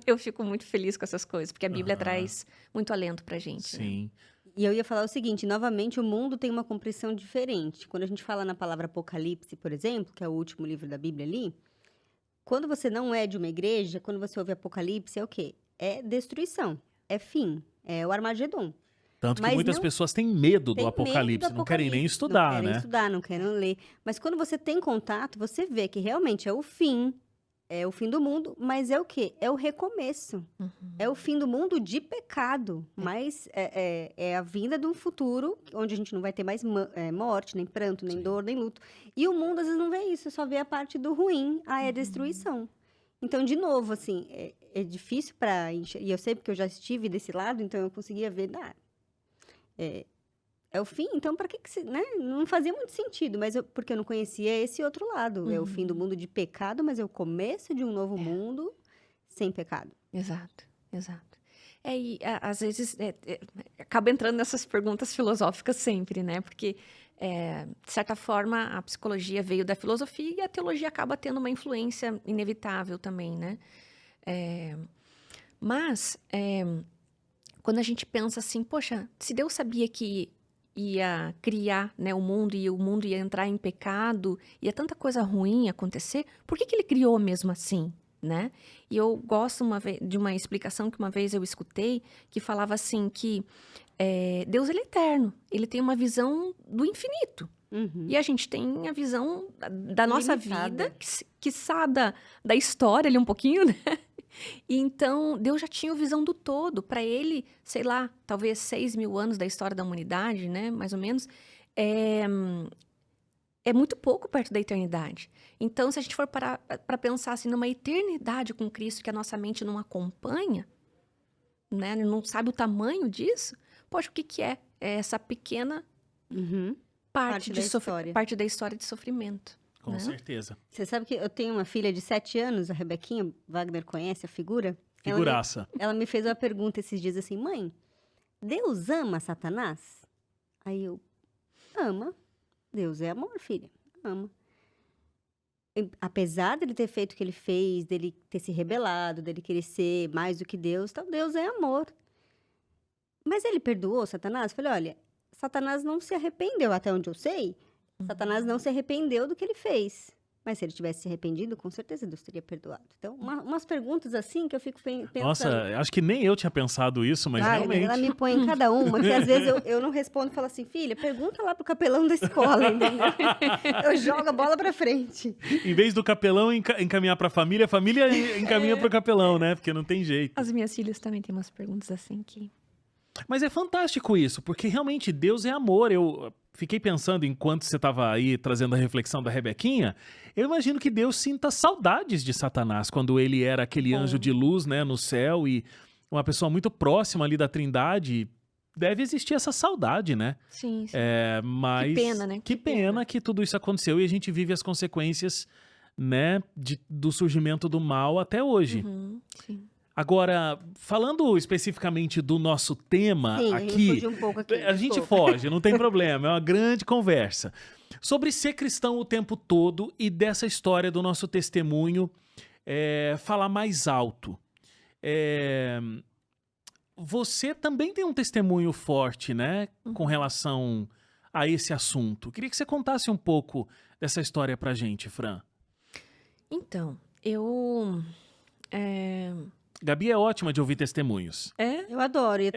eu fico muito feliz com essas coisas, porque a Bíblia traz muito alento pra gente. Né? Sim. E eu ia falar o seguinte, novamente, o mundo tem uma compreensão diferente. Quando a gente fala na palavra Apocalipse, por exemplo, que é o último livro da Bíblia ali, quando você não é de uma igreja, quando você ouve Apocalipse, é o quê? É destruição, é fim, é o Armagedon. Tanto que Mas muitas não- pessoas têm medo do Tem Apocalipse, medo do não querem nem Apocalipse, estudar, não querem né? estudar, não querem ler. Mas quando você tem contato, você vê que realmente é o fim do mundo, mas é o quê? É o recomeço. Uhum. É o fim do mundo de pecado, mas é a vinda de um futuro onde a gente não vai ter mais morte, nem pranto, nem Sim. dor, nem luto. E o mundo às vezes não vê isso, só vê a parte do ruim, é destruição. Então, de novo, assim, é difícil para enxergar, e eu sei porque eu já estive desse lado, então eu conseguia ver, é o fim, então para que né? Não fazia muito sentido, mas porque eu não conhecia esse outro lado. É o fim do mundo de pecado, mas é o começo de um novo mundo sem pecado. Exato, exato. E às vezes acaba entrando nessas perguntas filosóficas sempre, né? Porque, de certa forma, a psicologia veio da filosofia e a teologia acaba tendo uma influência inevitável também, né? Mas, quando a gente pensa assim, poxa, se Deus sabia que ia criar, né, o mundo e o mundo ia entrar em pecado, ia tanta coisa ruim acontecer, por que ele criou mesmo assim? né? E eu gosto de uma explicação que uma vez eu escutei, que falava assim que Deus ele é eterno, ele tem uma visão do infinito. Uhum. E a gente tem a visão da nossa Limitada. vida, que da história ali um pouquinho, né? E então, Deus já tinha a visão do todo. Para ele, sei lá, talvez 6.000 anos da história da humanidade, né? Mais ou menos, é muito pouco perto da eternidade. Então, se a gente for parar para pensar assim, numa eternidade com Cristo que a nossa mente não acompanha, né? Não sabe o tamanho disso, poxa, o que que é? É essa pequena Uhum. parte da história. parte da história de sofrimento. Com né? certeza. Você sabe que eu tenho uma filha de 7 anos, a Rebequinha, Wagner conhece a figura? Figuraça. Ela me fez uma pergunta esses dias assim, mãe, Deus ama Satanás? Aí eu, ama. Deus é amor, filha. Ama. Apesar dele ter feito o que ele fez, dele ter se rebelado, dele querer ser mais do que Deus, então Deus é amor. Mas ele perdoou Satanás? Eu falei, olha, Satanás não se arrependeu, até onde eu sei. Satanás não se arrependeu do que ele fez. Mas se ele tivesse se arrependido, com certeza Deus teria perdoado. Então, umas perguntas assim que eu fico pensando. Nossa, acho que nem eu tinha pensado isso, mas Ai, realmente. ela me põe em cada uma, que às vezes eu não respondo e falo assim, filha, pergunta lá pro capelão da escola, entendeu? Eu jogo a bola pra frente. Em vez do capelão encaminhar pra família, a família encaminha pro capelão, né? Porque não tem jeito. As minhas filhas também têm umas perguntas assim que... Mas é fantástico isso, porque realmente Deus é amor. Eu fiquei pensando, enquanto você estava aí trazendo a reflexão da Rebequinha, eu imagino que Deus sinta saudades de Satanás, quando ele era aquele anjo de luz, né, no céu, e uma pessoa muito próxima ali da Trindade. Deve existir essa saudade, né? Sim, sim. Mas Que pena, né? Que pena que tudo isso aconteceu e a gente vive as consequências, né, do surgimento do mal até hoje. Uhum, sim. Agora, falando especificamente do nosso tema Sim, a gente aqui, fugiu um pouco aqui. a gente desculpa. foge, não tem problema, é uma grande conversa. Sobre ser cristão o tempo todo e dessa história do nosso testemunho falar mais alto. Você também tem um testemunho forte, né, com relação a esse assunto. Queria que você contasse um pouco dessa história pra gente, Fran. Então, eu... Gabi é ótima de ouvir testemunhos. Eu adoro. E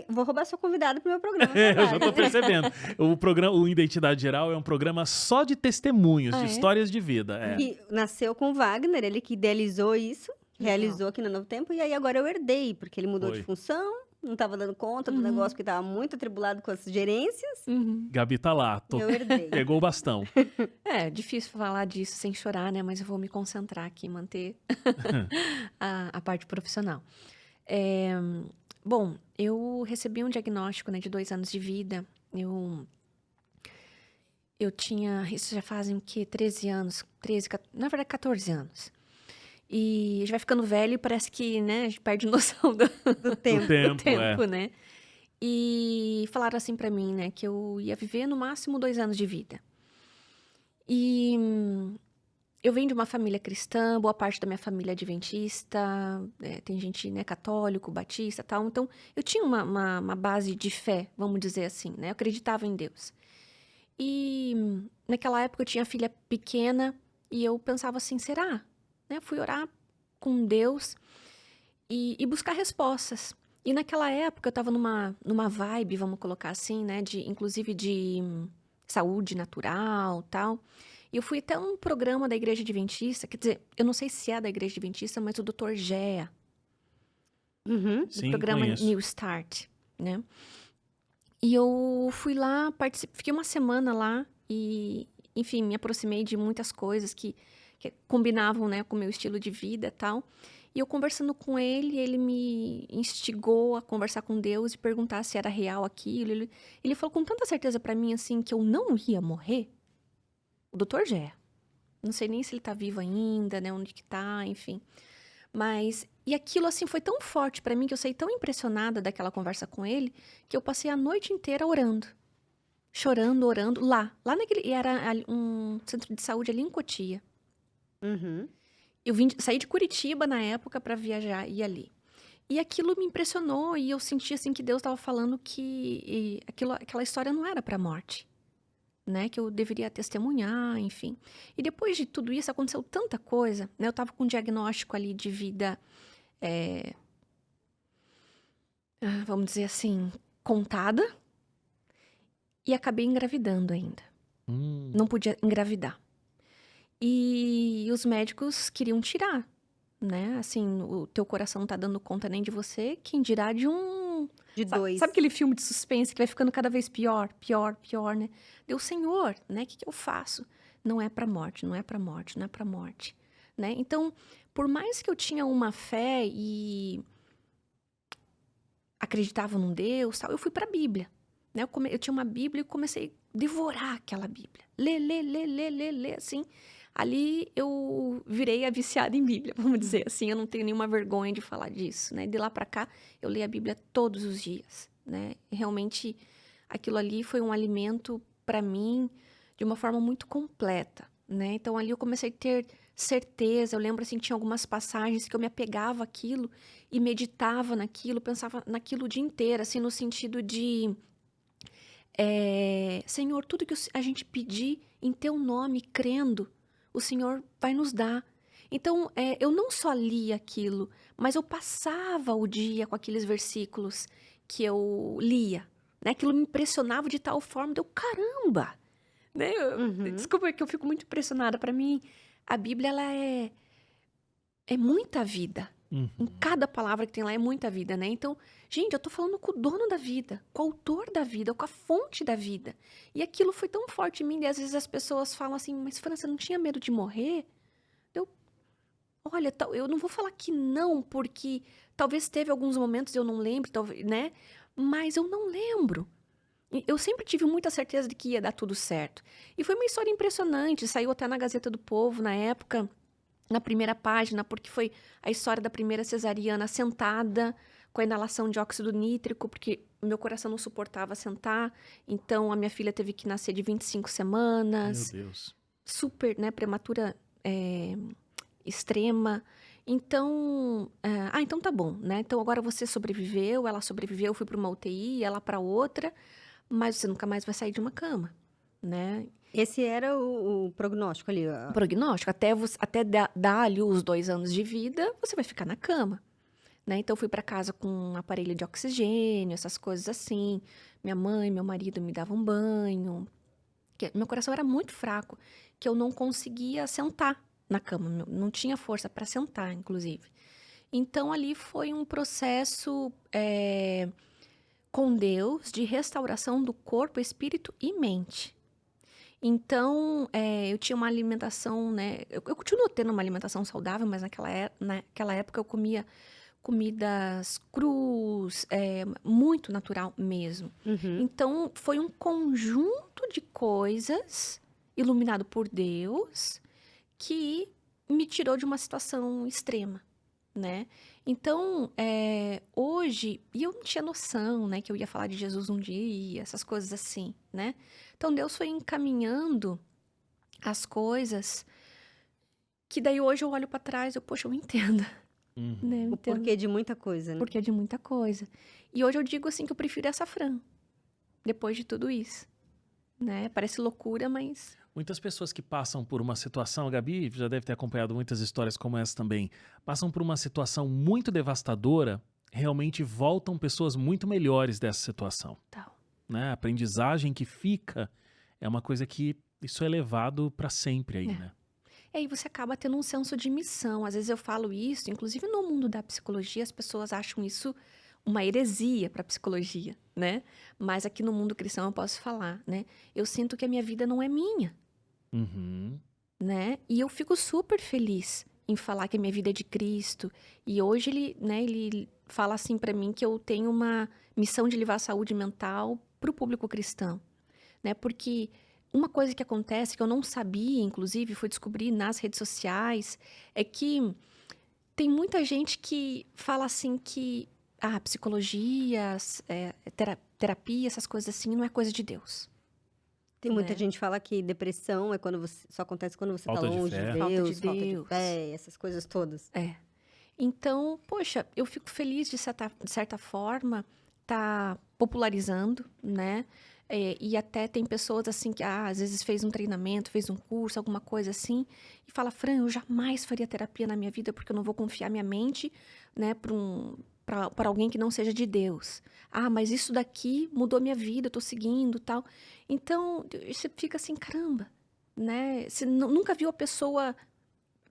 vou roubar seu convidado pro meu programa. Eu já tô percebendo. O Identidade Geral é um programa só de testemunhos, Ah, de é? histórias de vida. E nasceu com o Wagner, ele que idealizou isso, realizou aqui no Novo Tempo, e aí agora eu herdei, porque ele mudou Foi. de função, não estava dando conta do Uhum. negócio, porque estava muito atribulado com as gerências, Uhum. Gabi tá lá, e eu herdei. pegou o bastão. É difícil falar disso sem chorar, né? Mas eu vou me concentrar aqui, manter a parte profissional. Bom, eu recebi um diagnóstico, né, de 2 anos de vida. Eu tinha, isso já fazem o quê? 13 anos, na verdade 14 anos. E já vai ficando velho e parece que, né, a gente perde noção do Do tempo. tempo, né? E falaram assim pra mim, né, que eu ia viver no máximo 2 anos de vida. E eu venho de uma família cristã, boa parte da minha família é adventista, tem gente, né, católico, batista e tal. Então, eu tinha uma base de fé, vamos dizer assim, né? Eu acreditava em Deus. E naquela época eu tinha filha pequena e eu pensava assim, será? Né? Fui orar com Deus e buscar respostas. E naquela época eu estava numa vibe, vamos colocar assim, né? Inclusive de saúde natural tal. E eu fui até um programa da Igreja Adventista, quer dizer, eu não sei se é da Igreja Adventista, mas o Dr. Gea, Uhum. Sim, do programa conheço. New Start, né? E eu fui lá, fiquei uma semana lá e, enfim, me aproximei de muitas coisas que combinavam, né, com o meu estilo de vida e tal. E eu conversando com ele me instigou a conversar com Deus e perguntar se era real aquilo. Ele falou com tanta certeza pra mim, assim, que eu não ia morrer. O Dr. Gé. Não sei nem se ele tá vivo ainda, né, onde que tá, enfim. Mas, e aquilo, assim, foi tão forte pra mim, que eu saí tão impressionada daquela conversa com ele, que eu passei a noite inteira orando. Chorando, orando, lá naquele, era um centro de saúde ali em Cotia. Uhum. Eu saí de Curitiba na época para viajar e ir ali. E aquilo me impressionou e eu senti assim que Deus estava falando que aquela história não era para morte. né? Que eu deveria testemunhar, enfim. E depois de tudo isso, aconteceu tanta coisa, né? Eu tava com um diagnóstico ali de vida, vamos dizer assim, contada, e acabei engravidando ainda. Não podia engravidar. E os médicos queriam tirar, né? Assim, o teu coração não tá dando conta nem de você, quem dirá de um... De dois. Sabe aquele filme de suspense que vai ficando cada vez pior, pior, pior, né? Deu, Senhor, né? O que eu faço? Não é pra morte, não é pra morte, não é pra morte, né? Então, por mais que eu tinha uma fé e acreditava num Deus, tal, eu fui pra Bíblia, né? Eu tinha uma Bíblia e comecei a devorar aquela Bíblia. Ler, assim. Ali eu virei a viciada em Bíblia, vamos dizer assim. Eu não tenho nenhuma vergonha de falar disso, né? De lá pra cá, eu leio a Bíblia todos os dias, né? E realmente, aquilo ali foi um alimento pra mim de uma forma muito completa, né? Então, ali eu comecei a ter certeza. Eu lembro, assim, que tinha algumas passagens que eu me apegava àquilo e meditava naquilo, pensava naquilo o dia inteiro, assim, no sentido de... Senhor, tudo que a gente pedir em teu nome, crendo, o Senhor vai nos dar. Então, eu não só lia aquilo, mas eu passava o dia com aqueles versículos que eu lia, né? Aquilo me impressionava de tal forma, deu caramba, né? Desculpa que eu fico muito impressionada. Para mim, a Bíblia, ela é muita vida. Em cada palavra que tem lá é muita vida, né? Então, gente, eu tô falando com o dono da vida, com o autor da vida, com a fonte da vida. E aquilo foi tão forte em mim, e às vezes as pessoas falam assim, mas Fran, você não tinha medo de morrer? Olha, eu não vou falar que não, porque talvez teve alguns momentos, eu não lembro, talvez, né? Mas eu não lembro. Eu sempre tive muita certeza de que ia dar tudo certo. E foi uma história impressionante, saiu até na Gazeta do Povo, na época, na primeira página, porque foi a história da primeira cesariana sentada, com a inalação de óxido nítrico, porque meu coração não suportava sentar, então a minha filha teve que nascer de 25 semanas. Meu Deus. Super, né, prematura extrema. Então, então tá bom, né? Então agora você sobreviveu, ela sobreviveu, eu fui para uma UTI, ela para outra, mas você nunca mais vai sair de uma cama, né? Esse era o prognóstico ali. O prognóstico, até dar ali os 2 anos de vida, você vai ficar na cama, né? Então eu fui para casa com um aparelho de oxigênio, essas coisas assim. Minha mãe, meu marido me davam banho. Meu coração era muito fraco, que eu não conseguia sentar na cama, não tinha força para sentar, inclusive. Então, ali foi um processo com Deus de restauração do corpo, espírito e mente. Então, eu tinha uma alimentação, né? Eu continuo tendo uma alimentação saudável, mas naquela época eu comia comidas crus, muito natural mesmo. Então, foi um conjunto de coisas iluminado por Deus que me tirou de uma situação extrema, né? Então, hoje, e eu não tinha noção, né, que eu ia falar de Jesus um dia, essas coisas assim, né? Então, Deus foi encaminhando as coisas que daí hoje eu olho para trás e poxa, eu entendo, né? Eu O entendo porquê de muita coisa, né? porque é de muita coisa. E hoje eu digo assim que eu prefiro essa Fran, depois de tudo isso, né? Parece loucura, mas... Muitas pessoas que passam por uma situação, a Gabi já deve ter acompanhado muitas histórias como essa também, passam por uma situação muito devastadora, realmente voltam pessoas muito melhores dessa situação, Tal. né? A aprendizagem que fica é uma coisa que isso é levado para sempre aí, É. né? E aí você acaba tendo um senso de missão. Às vezes eu falo isso, inclusive no mundo da psicologia, as pessoas acham isso uma heresia para a psicologia, né? Mas aqui no mundo cristão eu posso falar, né? Eu sinto que a minha vida não é minha, né? E eu fico super feliz em falar que a minha vida é de Cristo. E hoje ele fala assim para mim que eu tenho uma missão de levar a saúde mental para o público cristão, né? Porque uma coisa que acontece, que eu não sabia, inclusive, foi descobrir nas redes sociais, é que tem muita gente que fala assim que psicologia, terapia, essas coisas assim, não é coisa de Deus. Tem muita Né? gente que fala que depressão é quando só acontece quando você tá Falta de longe fé. de Falta de Deus, falta de Deus. fé, essas coisas todas. Então, poxa, eu fico feliz de certa forma tá popularizando, né? E até tem pessoas assim que às vezes fez um treinamento, fez um curso, alguma coisa assim, e fala, Fran, eu jamais faria terapia na minha vida porque eu não vou confiar minha mente, né, para alguém que não seja de Deus. Ah, mas isso daqui mudou minha vida, eu tô seguindo, tal. Então, você fica assim, caramba, né? Você nunca viu a pessoa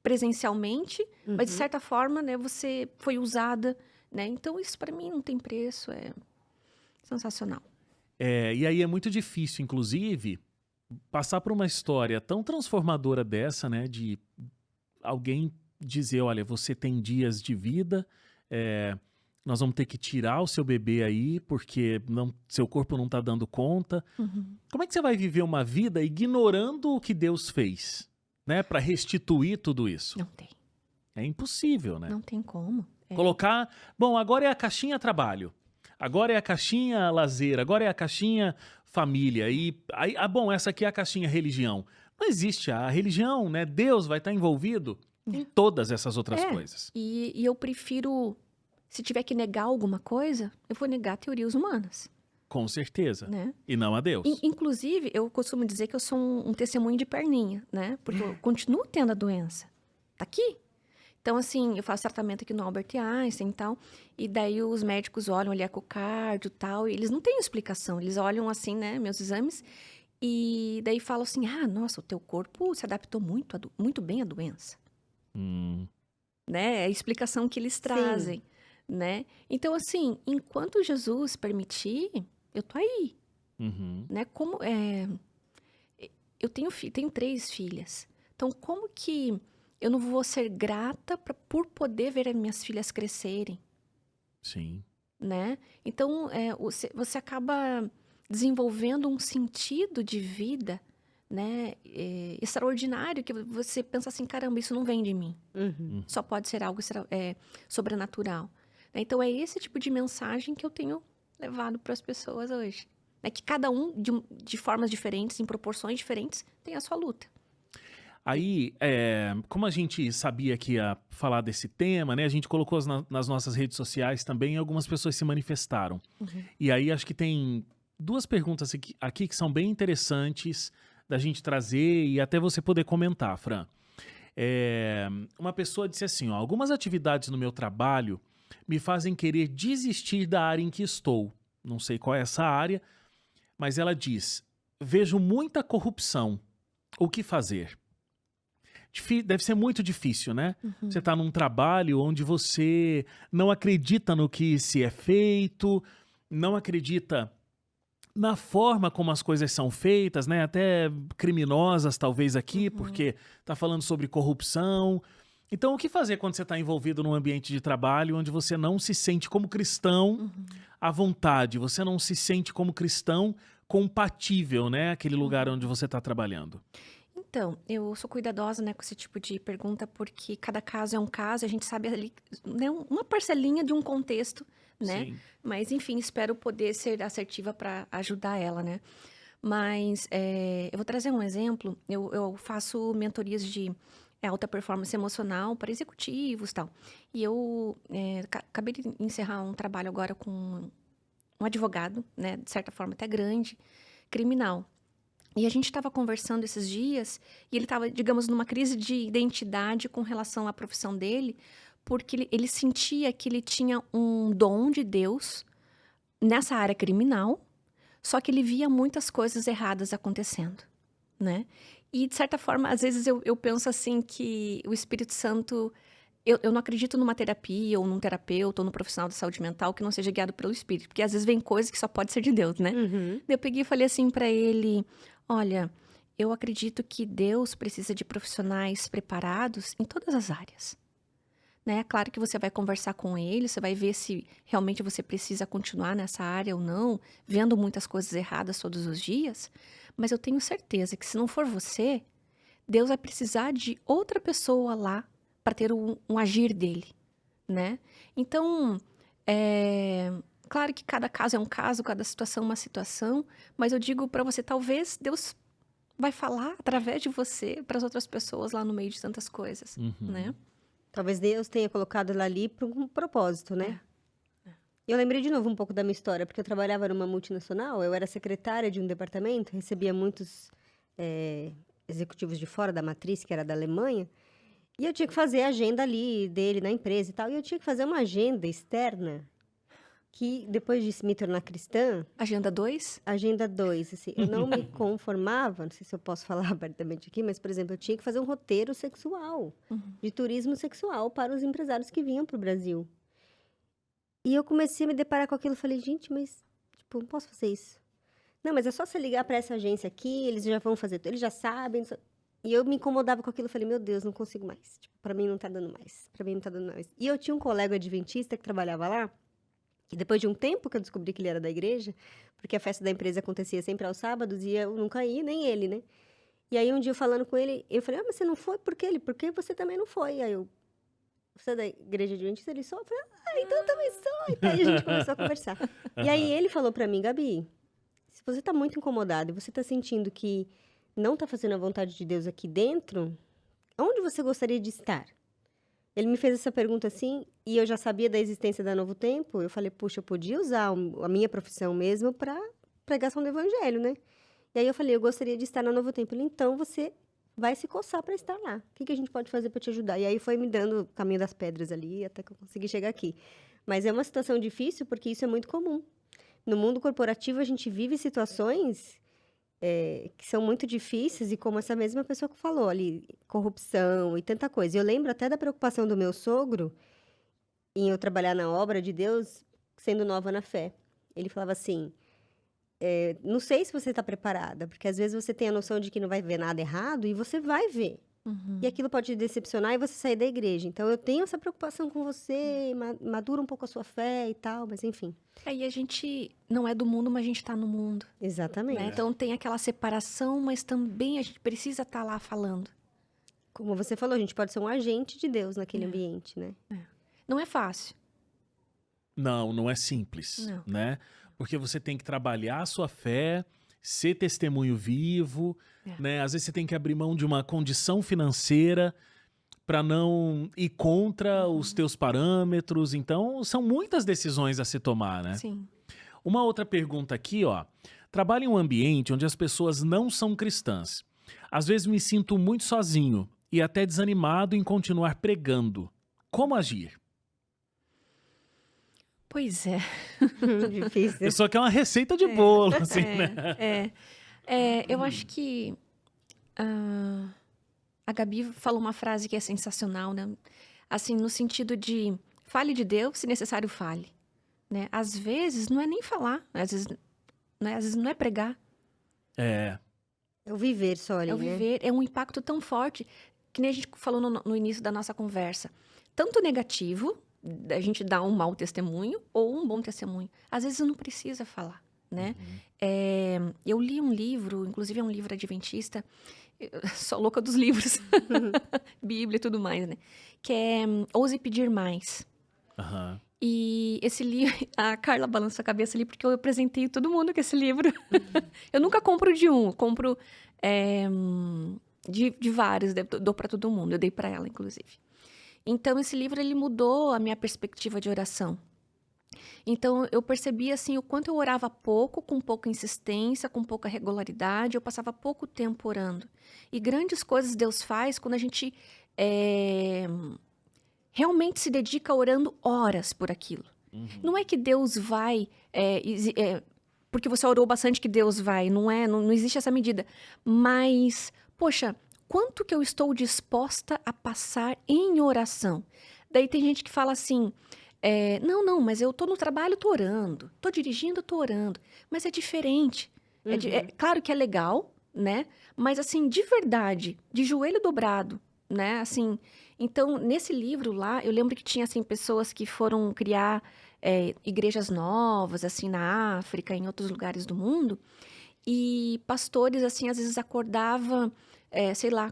presencialmente, mas de Uhum. certa forma, né, você foi usada, né? Então, isso para mim não tem preço, é sensacional. E aí é muito difícil, inclusive, passar por uma história tão transformadora dessa, né? De alguém dizer, olha, você tem dias de vida, é, nós vamos ter que tirar o seu bebê aí, porque seu corpo não está dando conta. Uhum. Como é que você vai viver uma vida ignorando o que Deus fez, né? Para restituir tudo isso? Não tem, É impossível, né? não tem como. Colocar, bom, agora é a caixinha trabalho, agora é a caixinha lazer, agora é a caixinha família, e aí, bom, essa aqui é a caixinha religião. Não existe a religião, né? Deus vai estar envolvido em todas essas outras coisas. E eu prefiro, se tiver que negar alguma coisa, eu vou negar teorias humanas, Com certeza. né? E não a Deus. Inclusive, eu costumo dizer que eu sou um testemunho de perninha, né? Porque eu continuo tendo a doença. Tá aqui. Então, assim, eu faço tratamento aqui no Albert Einstein e tal, e daí os médicos olham ali ecocardio e tal, e eles não têm explicação, eles olham assim, né, meus exames, e daí falam assim, nossa, o teu corpo se adaptou muito bem à doença, Hum, né? É a explicação que eles trazem, né? Então, assim, enquanto Jesus permitir, eu tô aí, uhum. né? Eu tenho 3 filhas, então como que eu não vou ser grata por poder ver as minhas filhas crescerem, Sim. né? Então, você acaba desenvolvendo um sentido de vida, né, extraordinário, que você pensa assim, caramba, isso não vem de mim. Uhum. Só pode ser algo sobrenatural. Né? Então, é esse tipo de mensagem que eu tenho levado para as pessoas hoje. É que cada um, de formas diferentes, em proporções diferentes, tem a sua luta. Aí, como a gente sabia que ia falar desse tema, né? A gente colocou nas nossas redes sociais também e algumas pessoas se manifestaram. Uhum. E aí acho que tem 2 perguntas aqui que são bem interessantes da gente trazer e até você poder comentar, Fran. Uma pessoa disse assim, ó, algumas atividades no meu trabalho me fazem querer desistir da área em que estou. Não sei qual é essa área, mas ela diz, vejo muita corrupção. O que fazer? Deve ser muito difícil, né? Uhum. Você está num trabalho onde você não acredita no que se é feito, não acredita na forma como as coisas são feitas, né? Até criminosas talvez aqui, porque está falando sobre corrupção. Então, o que fazer quando você está envolvido num ambiente de trabalho onde você não se sente como cristão à vontade, você não se sente como cristão compatível, né? Aquele lugar onde você está trabalhando. Então, eu sou cuidadosa, né, com esse tipo de pergunta, porque cada caso é um caso, a gente sabe ali, né, uma parcelinha de um contexto, né? Sim. Mas, enfim, espero poder ser assertiva para ajudar ela, né? Mas eu vou trazer um exemplo. Eu faço mentorias de alta performance emocional para executivos e tal. E eu acabei de encerrar um trabalho agora com um advogado, né, de certa forma até grande, criminal. E a gente estava conversando esses dias, e ele estava, digamos, numa crise de identidade com relação à profissão dele, porque ele sentia que ele tinha um dom de Deus nessa área criminal, só que ele via muitas coisas erradas acontecendo, né? E, de certa forma, às vezes eu penso assim que o Espírito Santo... Eu não acredito numa terapia, ou num terapeuta, ou num profissional de saúde mental que não seja guiado pelo Espírito, porque às vezes vem coisa que só pode ser de Deus, né? Uhum. Eu peguei e falei assim para ele, olha, eu acredito que Deus precisa de profissionais preparados em todas as áreas. Né? Claro que você vai conversar com ele, você vai ver se realmente você precisa continuar nessa área ou não, vendo muitas coisas erradas todos os dias, mas eu tenho certeza que se não for você, Deus vai precisar de outra pessoa lá para ter um agir dele, né? Então, claro que cada caso é um caso, cada situação é uma situação, mas eu digo para você, talvez Deus vai falar através de você para as outras pessoas lá no meio de tantas coisas, né? Talvez Deus tenha colocado ela ali por um propósito, né? Eu lembrei de novo um pouco da minha história, porque eu trabalhava numa multinacional, eu era secretária de um departamento, recebia muitos executivos de fora da matriz, que era da Alemanha, e eu tinha que fazer a agenda ali dele na empresa e tal, e eu tinha que fazer uma agenda externa, que depois de me tornar cristã, Agenda 2? agenda 2, assim, eu não me conformava, não sei se eu posso falar abertamente aqui, mas, por exemplo, eu tinha que fazer um roteiro sexual, de turismo sexual para os empresários que vinham para o Brasil. E eu comecei a me deparar com aquilo e falei, gente, mas, tipo, não posso fazer isso. Não, mas é só você ligar para essa agência aqui, eles já vão fazer, eles já sabem. E eu me incomodava com aquilo, falei, meu Deus, não consigo mais. Tipo, para mim não tá dando mais, para mim não tá dando mais. E eu tinha um colega adventista que trabalhava lá, que depois de um tempo que eu descobri que ele era da igreja, porque a festa da empresa acontecia sempre aos sábados e eu nunca ia, nem ele, né? E aí um dia eu falando com ele, eu falei, mas você não foi? Por quê? Ele, porque você também não foi. Aí eu, você é da igreja adventista? Ele só, eu falei, então eu também sou. E aí a gente começou a conversar. E aí ele falou pra mim, Gabi, se você tá muito incomodado e você tá sentindo que não tá fazendo a vontade de Deus aqui dentro, onde você gostaria de estar? Ele me fez essa pergunta assim, e eu já sabia da existência da Novo Tempo. Eu falei, puxa, eu podia usar a minha profissão mesmo para pregação do evangelho, né? E aí eu falei, eu gostaria de estar na Novo Tempo. Ele, então você vai se coçar para estar lá. O que a gente pode fazer para te ajudar? E aí foi me dando o caminho das pedras ali, até que eu consegui chegar aqui. Mas é uma situação difícil, porque isso é muito comum. No mundo corporativo, a gente vive situações que são muito difíceis, e como essa mesma pessoa que falou ali, corrupção e tanta coisa. Eu lembro até da preocupação do meu sogro em eu trabalhar na obra de Deus, sendo nova na fé. Ele falava assim, não sei se você está preparada, porque às vezes você tem a noção de que não vai ver nada errado, e você vai ver. E aquilo pode te decepcionar e você sair da igreja. Então, eu tenho essa preocupação com você, madura um pouco a sua fé e tal, mas enfim. Aí a gente não é do mundo, mas a gente está no mundo. Exatamente. Né? Então tem aquela separação, mas também a gente precisa estar lá falando. Como você falou, a gente pode ser um agente de Deus naquele ambiente, né? Não é fácil. Não é simples, Não. né? Porque você tem que trabalhar a sua fé, ser testemunho vivo, né? Às vezes você tem que abrir mão de uma condição financeira para não ir contra os teus parâmetros. Então, são muitas decisões a se tomar, né? Sim. Uma outra pergunta aqui, ó. Trabalho em um ambiente onde as pessoas não são cristãs. Às vezes me sinto muito sozinho e até desanimado em continuar pregando. Como agir? Pois é. Difícil. Só que é uma receita de bolo, assim, né? Eu acho que a Gabi falou uma frase que é sensacional, né? Assim, no sentido de fale de Deus, se necessário fale. Né? Às vezes não é nem falar, às vezes não é pregar. É. É o viver só ali, É o né? viver, é um impacto tão forte, que nem a gente falou no início da nossa conversa. Tanto negativo, da gente dar um mau testemunho, ou um bom testemunho. Às vezes não precisa falar, né? Eu li um livro, inclusive é um livro adventista, eu sou louca dos livros, Bíblia e tudo mais, né? Que é Ouse Pedir Mais. Aham. E esse livro, a Carla balança a cabeça ali, porque eu apresentei todo mundo com esse livro. Eu nunca compro de um, eu compro de vários, dou para todo mundo, eu dei para ela, inclusive. Então, esse livro, ele mudou a minha perspectiva de oração. Então, eu percebi, assim, o quanto eu orava pouco, com pouca insistência, com pouca regularidade, eu passava pouco tempo orando. E grandes coisas Deus faz quando a gente realmente se dedica orando horas por aquilo. Não é que Deus vai, porque você orou bastante que Deus vai, não existe essa medida. Mas, poxa, quanto que eu estou disposta a passar em oração? Daí tem gente que fala assim, não, mas eu tô no trabalho, tô orando, tô dirigindo, tô orando. Mas é diferente. Claro que é legal, né? Mas assim, de verdade, de joelho dobrado, né? Assim, então, nesse livro lá, eu lembro que tinha, assim, pessoas que foram criar igrejas novas, assim, na África, em outros lugares do mundo, e pastores, assim, às vezes acordavam,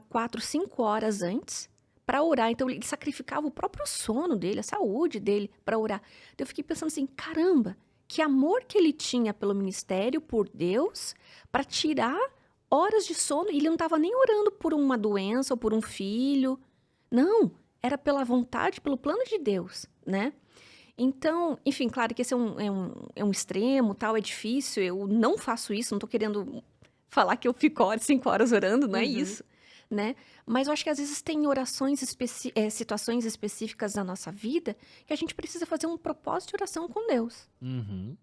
4, 5 horas antes para orar. Então, ele sacrificava o próprio sono dele, a saúde dele, para orar. Eu fiquei pensando assim, caramba, que amor que ele tinha pelo ministério, por Deus, para tirar horas de sono, e ele não estava nem orando por uma doença ou por um filho. Não, era pela vontade, pelo plano de Deus, né? Então, enfim, claro que esse é um extremo, tal, é difícil, eu não faço isso, não tô querendo falar que eu fico 5 horas orando, não é Uhum. isso, né? Mas eu acho que às vezes tem situações específicas da nossa vida que a gente precisa fazer um propósito de oração com Deus. Uhum.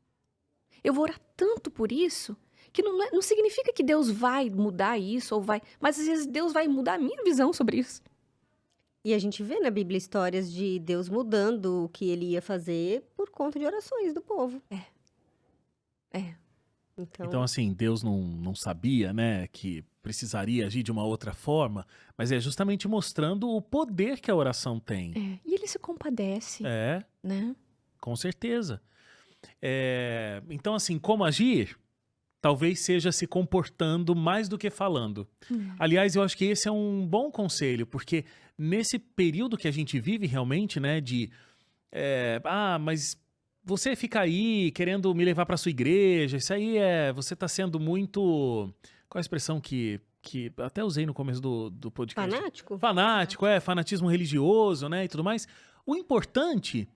Eu vou orar tanto por isso que não significa que Deus vai mudar isso ou vai, mas às vezes Deus vai mudar a minha visão sobre isso. E a gente vê na Bíblia histórias de Deus mudando o que ele ia fazer por conta de orações do povo. É. Então, Então, assim, Deus não sabia, né, que precisaria agir de uma outra forma, mas é justamente mostrando o poder que a oração tem. E ele se compadece, É, né? com certeza. Então, assim, como agir? Talvez seja se comportando mais do que falando. Aliás, eu acho que esse é um bom conselho, porque nesse período que a gente vive realmente, né, mas você fica aí querendo me levar para sua igreja, isso aí você tá sendo muito, qual é a expressão que até usei no começo do podcast? fanático? Fanático, fanatismo religioso, né, e tudo mais. O importante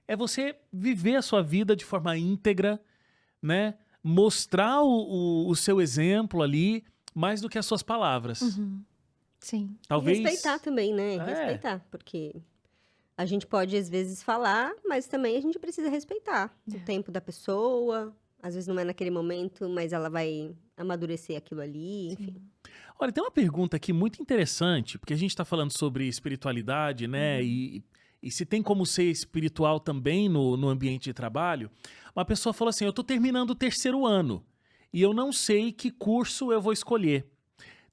é você viver a sua vida de forma íntegra, né, mostrar o seu exemplo ali, mais do que as suas palavras. Sim. Talvez... E respeitar também, né? É. Respeitar, porque a gente pode, às vezes, falar, mas também a gente precisa respeitar o tempo da pessoa. Às vezes não é naquele momento, mas ela vai amadurecer aquilo ali, enfim. Olha, tem uma pergunta aqui muito interessante, porque a gente está falando sobre espiritualidade, né? E se tem como ser espiritual também no ambiente de trabalho. Uma pessoa falou assim, eu estou terminando o 3º ano e eu não sei que curso eu vou escolher.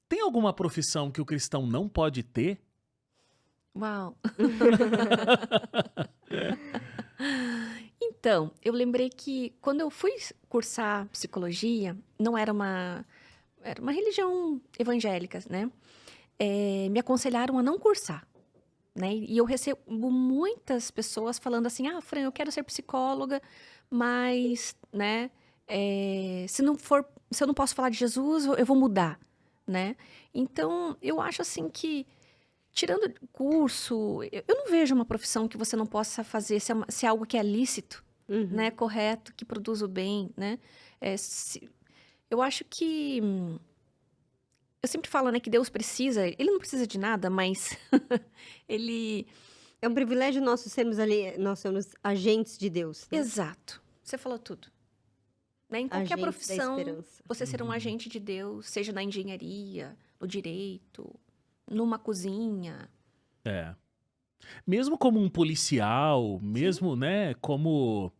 Tem alguma profissão que o cristão não pode ter? Uau! Então, eu lembrei que quando eu fui cursar psicologia, não era era uma religião evangélica, né? Me aconselharam a não cursar, né? E eu recebo muitas pessoas falando assim, Fran, eu quero ser psicóloga, mas, né, se eu não posso falar de Jesus, eu vou mudar, né? Então, eu acho assim que tirando curso, eu não vejo uma profissão que você não possa fazer se é algo que é lícito, né, correto, que produz o bem, né? Eu acho que eu sempre falo, né, que Deus precisa, ele não precisa de nada, mas ele... É um privilégio nosso sermos ali, nós somos agentes de Deus, né? Exato, você falou tudo. Né? Em qualquer Agentes da profissão, esperança. você ser um agente de Deus, seja na engenharia, no direito, numa cozinha. Mesmo como um policial, mesmo, né, como,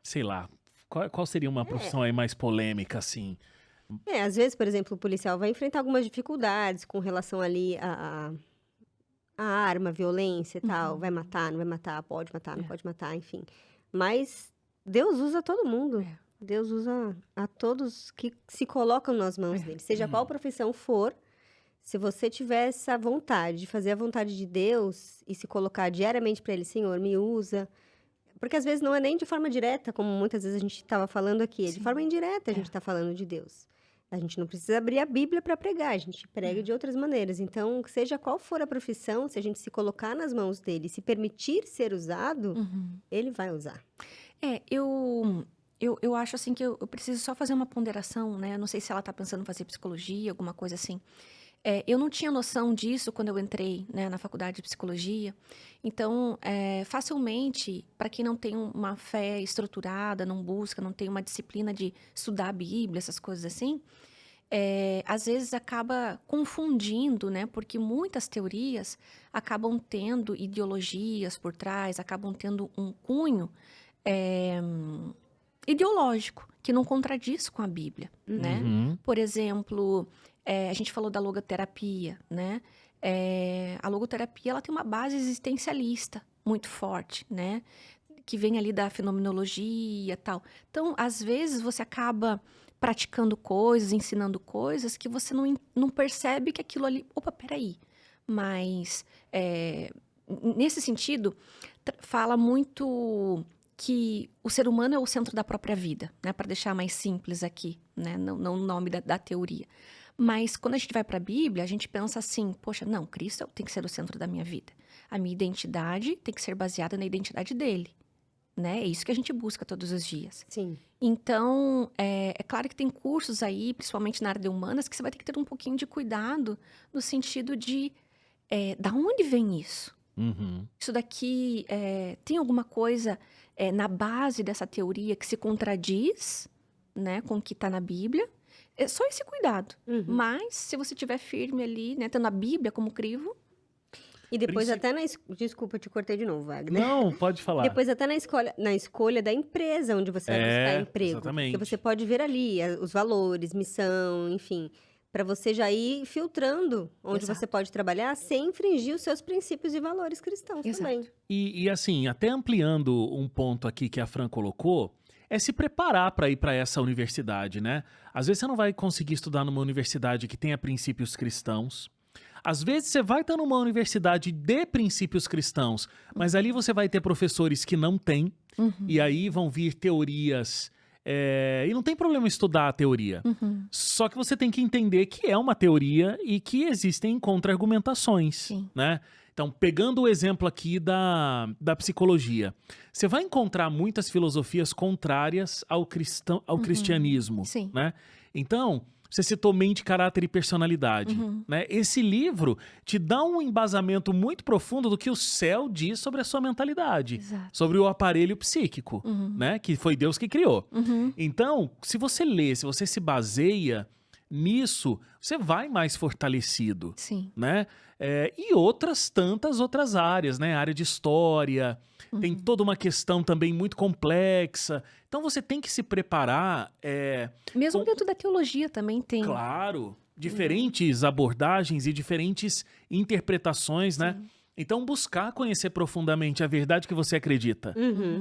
sei lá, qual seria uma profissão aí mais polêmica, assim? Às vezes, por exemplo, o policial vai enfrentar algumas dificuldades com relação ali a arma, violência e tal. Vai matar, não vai matar, pode matar, não pode matar, enfim. Mas Deus usa todo mundo. Deus usa a todos que se colocam nas mãos dele. Seja qual profissão for, se você tiver essa vontade de fazer a vontade de Deus e se colocar diariamente para ele, Senhor, me usa. Porque às vezes não é nem de forma direta, como muitas vezes a gente estava falando aqui. É de forma indireta a gente está falando de Deus. A gente não precisa abrir a Bíblia para pregar, a gente prega de outras maneiras. Então, seja qual for a profissão, se a gente se colocar nas mãos dele, se permitir ser usado, ele vai usar. Eu acho assim que eu preciso só fazer uma ponderação, né? Não sei se ela está pensando em fazer psicologia, alguma coisa assim. Eu não tinha noção disso quando eu entrei, né, na faculdade de psicologia. Então, facilmente, para quem não tem uma fé estruturada, não busca, não tem uma disciplina de estudar a Bíblia, essas coisas assim, às vezes acaba confundindo, né? Porque muitas teorias acabam tendo ideologias por trás, acabam tendo um cunho ideológico, que não contradiz com a Bíblia, né? Por exemplo, a gente falou da logoterapia, né? A logoterapia, ela tem uma base existencialista muito forte, né? Que vem ali da fenomenologia e tal. Então, às vezes, você acaba praticando coisas, ensinando coisas que você não percebe que aquilo ali... Opa, peraí. Mas, nesse sentido, fala muito que o ser humano é o centro da própria vida, né? Para deixar mais simples aqui, né? Não o nome da teoria. Mas quando a gente vai para a Bíblia, a gente pensa assim, poxa, não, Cristo tem que ser o centro da minha vida. A minha identidade tem que ser baseada na identidade dele, né? É isso que a gente busca todos os dias. Sim. Então, é claro que tem cursos aí, principalmente na área de humanas, que você vai ter que ter um pouquinho de cuidado no sentido de da onde vem isso? Uhum. Isso daqui tem alguma coisa na base dessa teoria que se contradiz, né, com o que está na Bíblia? É só esse cuidado. Uhum. Mas, se você estiver firme ali, né, tendo a Bíblia como crivo, E depois Princip- até Desculpa, eu te cortei de novo, Wagner. Não, pode falar. Depois até na escolha da empresa onde você vai buscar emprego. Exatamente. Porque você pode ver ali os valores, missão, enfim, para você já ir filtrando onde Exato. você pode trabalhar sem infringir os seus princípios e valores cristãos Exato. também. E assim, até ampliando um ponto aqui que a Fran colocou, é se preparar para ir para essa universidade, né? Às vezes você não vai conseguir estudar numa universidade que tenha princípios cristãos. Às vezes você vai estar numa universidade de princípios cristãos, mas ali você vai ter professores que não têm, e aí vão vir teorias. E não tem problema estudar a teoria. Só que você tem que entender que é uma teoria e que existem contra-argumentações, Sim. né? Então, pegando o exemplo aqui da psicologia, você vai encontrar muitas filosofias contrárias ao cristianismo, Sim. né? Então, você citou mente, caráter e personalidade, né? Esse livro te dá um embasamento muito profundo do que o céu diz sobre a sua mentalidade, Exato. sobre o aparelho psíquico, né? Que foi Deus que criou. Então, se você lê, se você se baseia nisso, você vai mais fortalecido, Sim. né? E outras tantas outras áreas, né? A área de história, tem toda uma questão também muito complexa. Então você tem que se preparar, Mesmo Com- dentro da teologia também tem. claro, diferentes abordagens e diferentes interpretações, né? Então buscar conhecer profundamente a verdade que você acredita.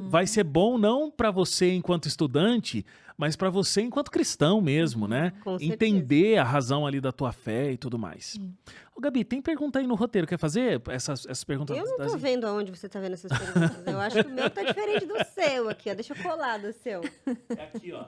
Vai ser bom não para você enquanto estudante, mas para você enquanto cristão mesmo, né? Com certeza. Entender a razão ali da tua fé e tudo mais. Sim. Ô, Gabi, tem pergunta aí no roteiro, quer fazer essas perguntas? Eu não tô vendo aonde você tá vendo essas perguntas. Eu acho que o meu tá diferente do seu aqui, ó. Deixa eu colar do seu. É aqui, ó.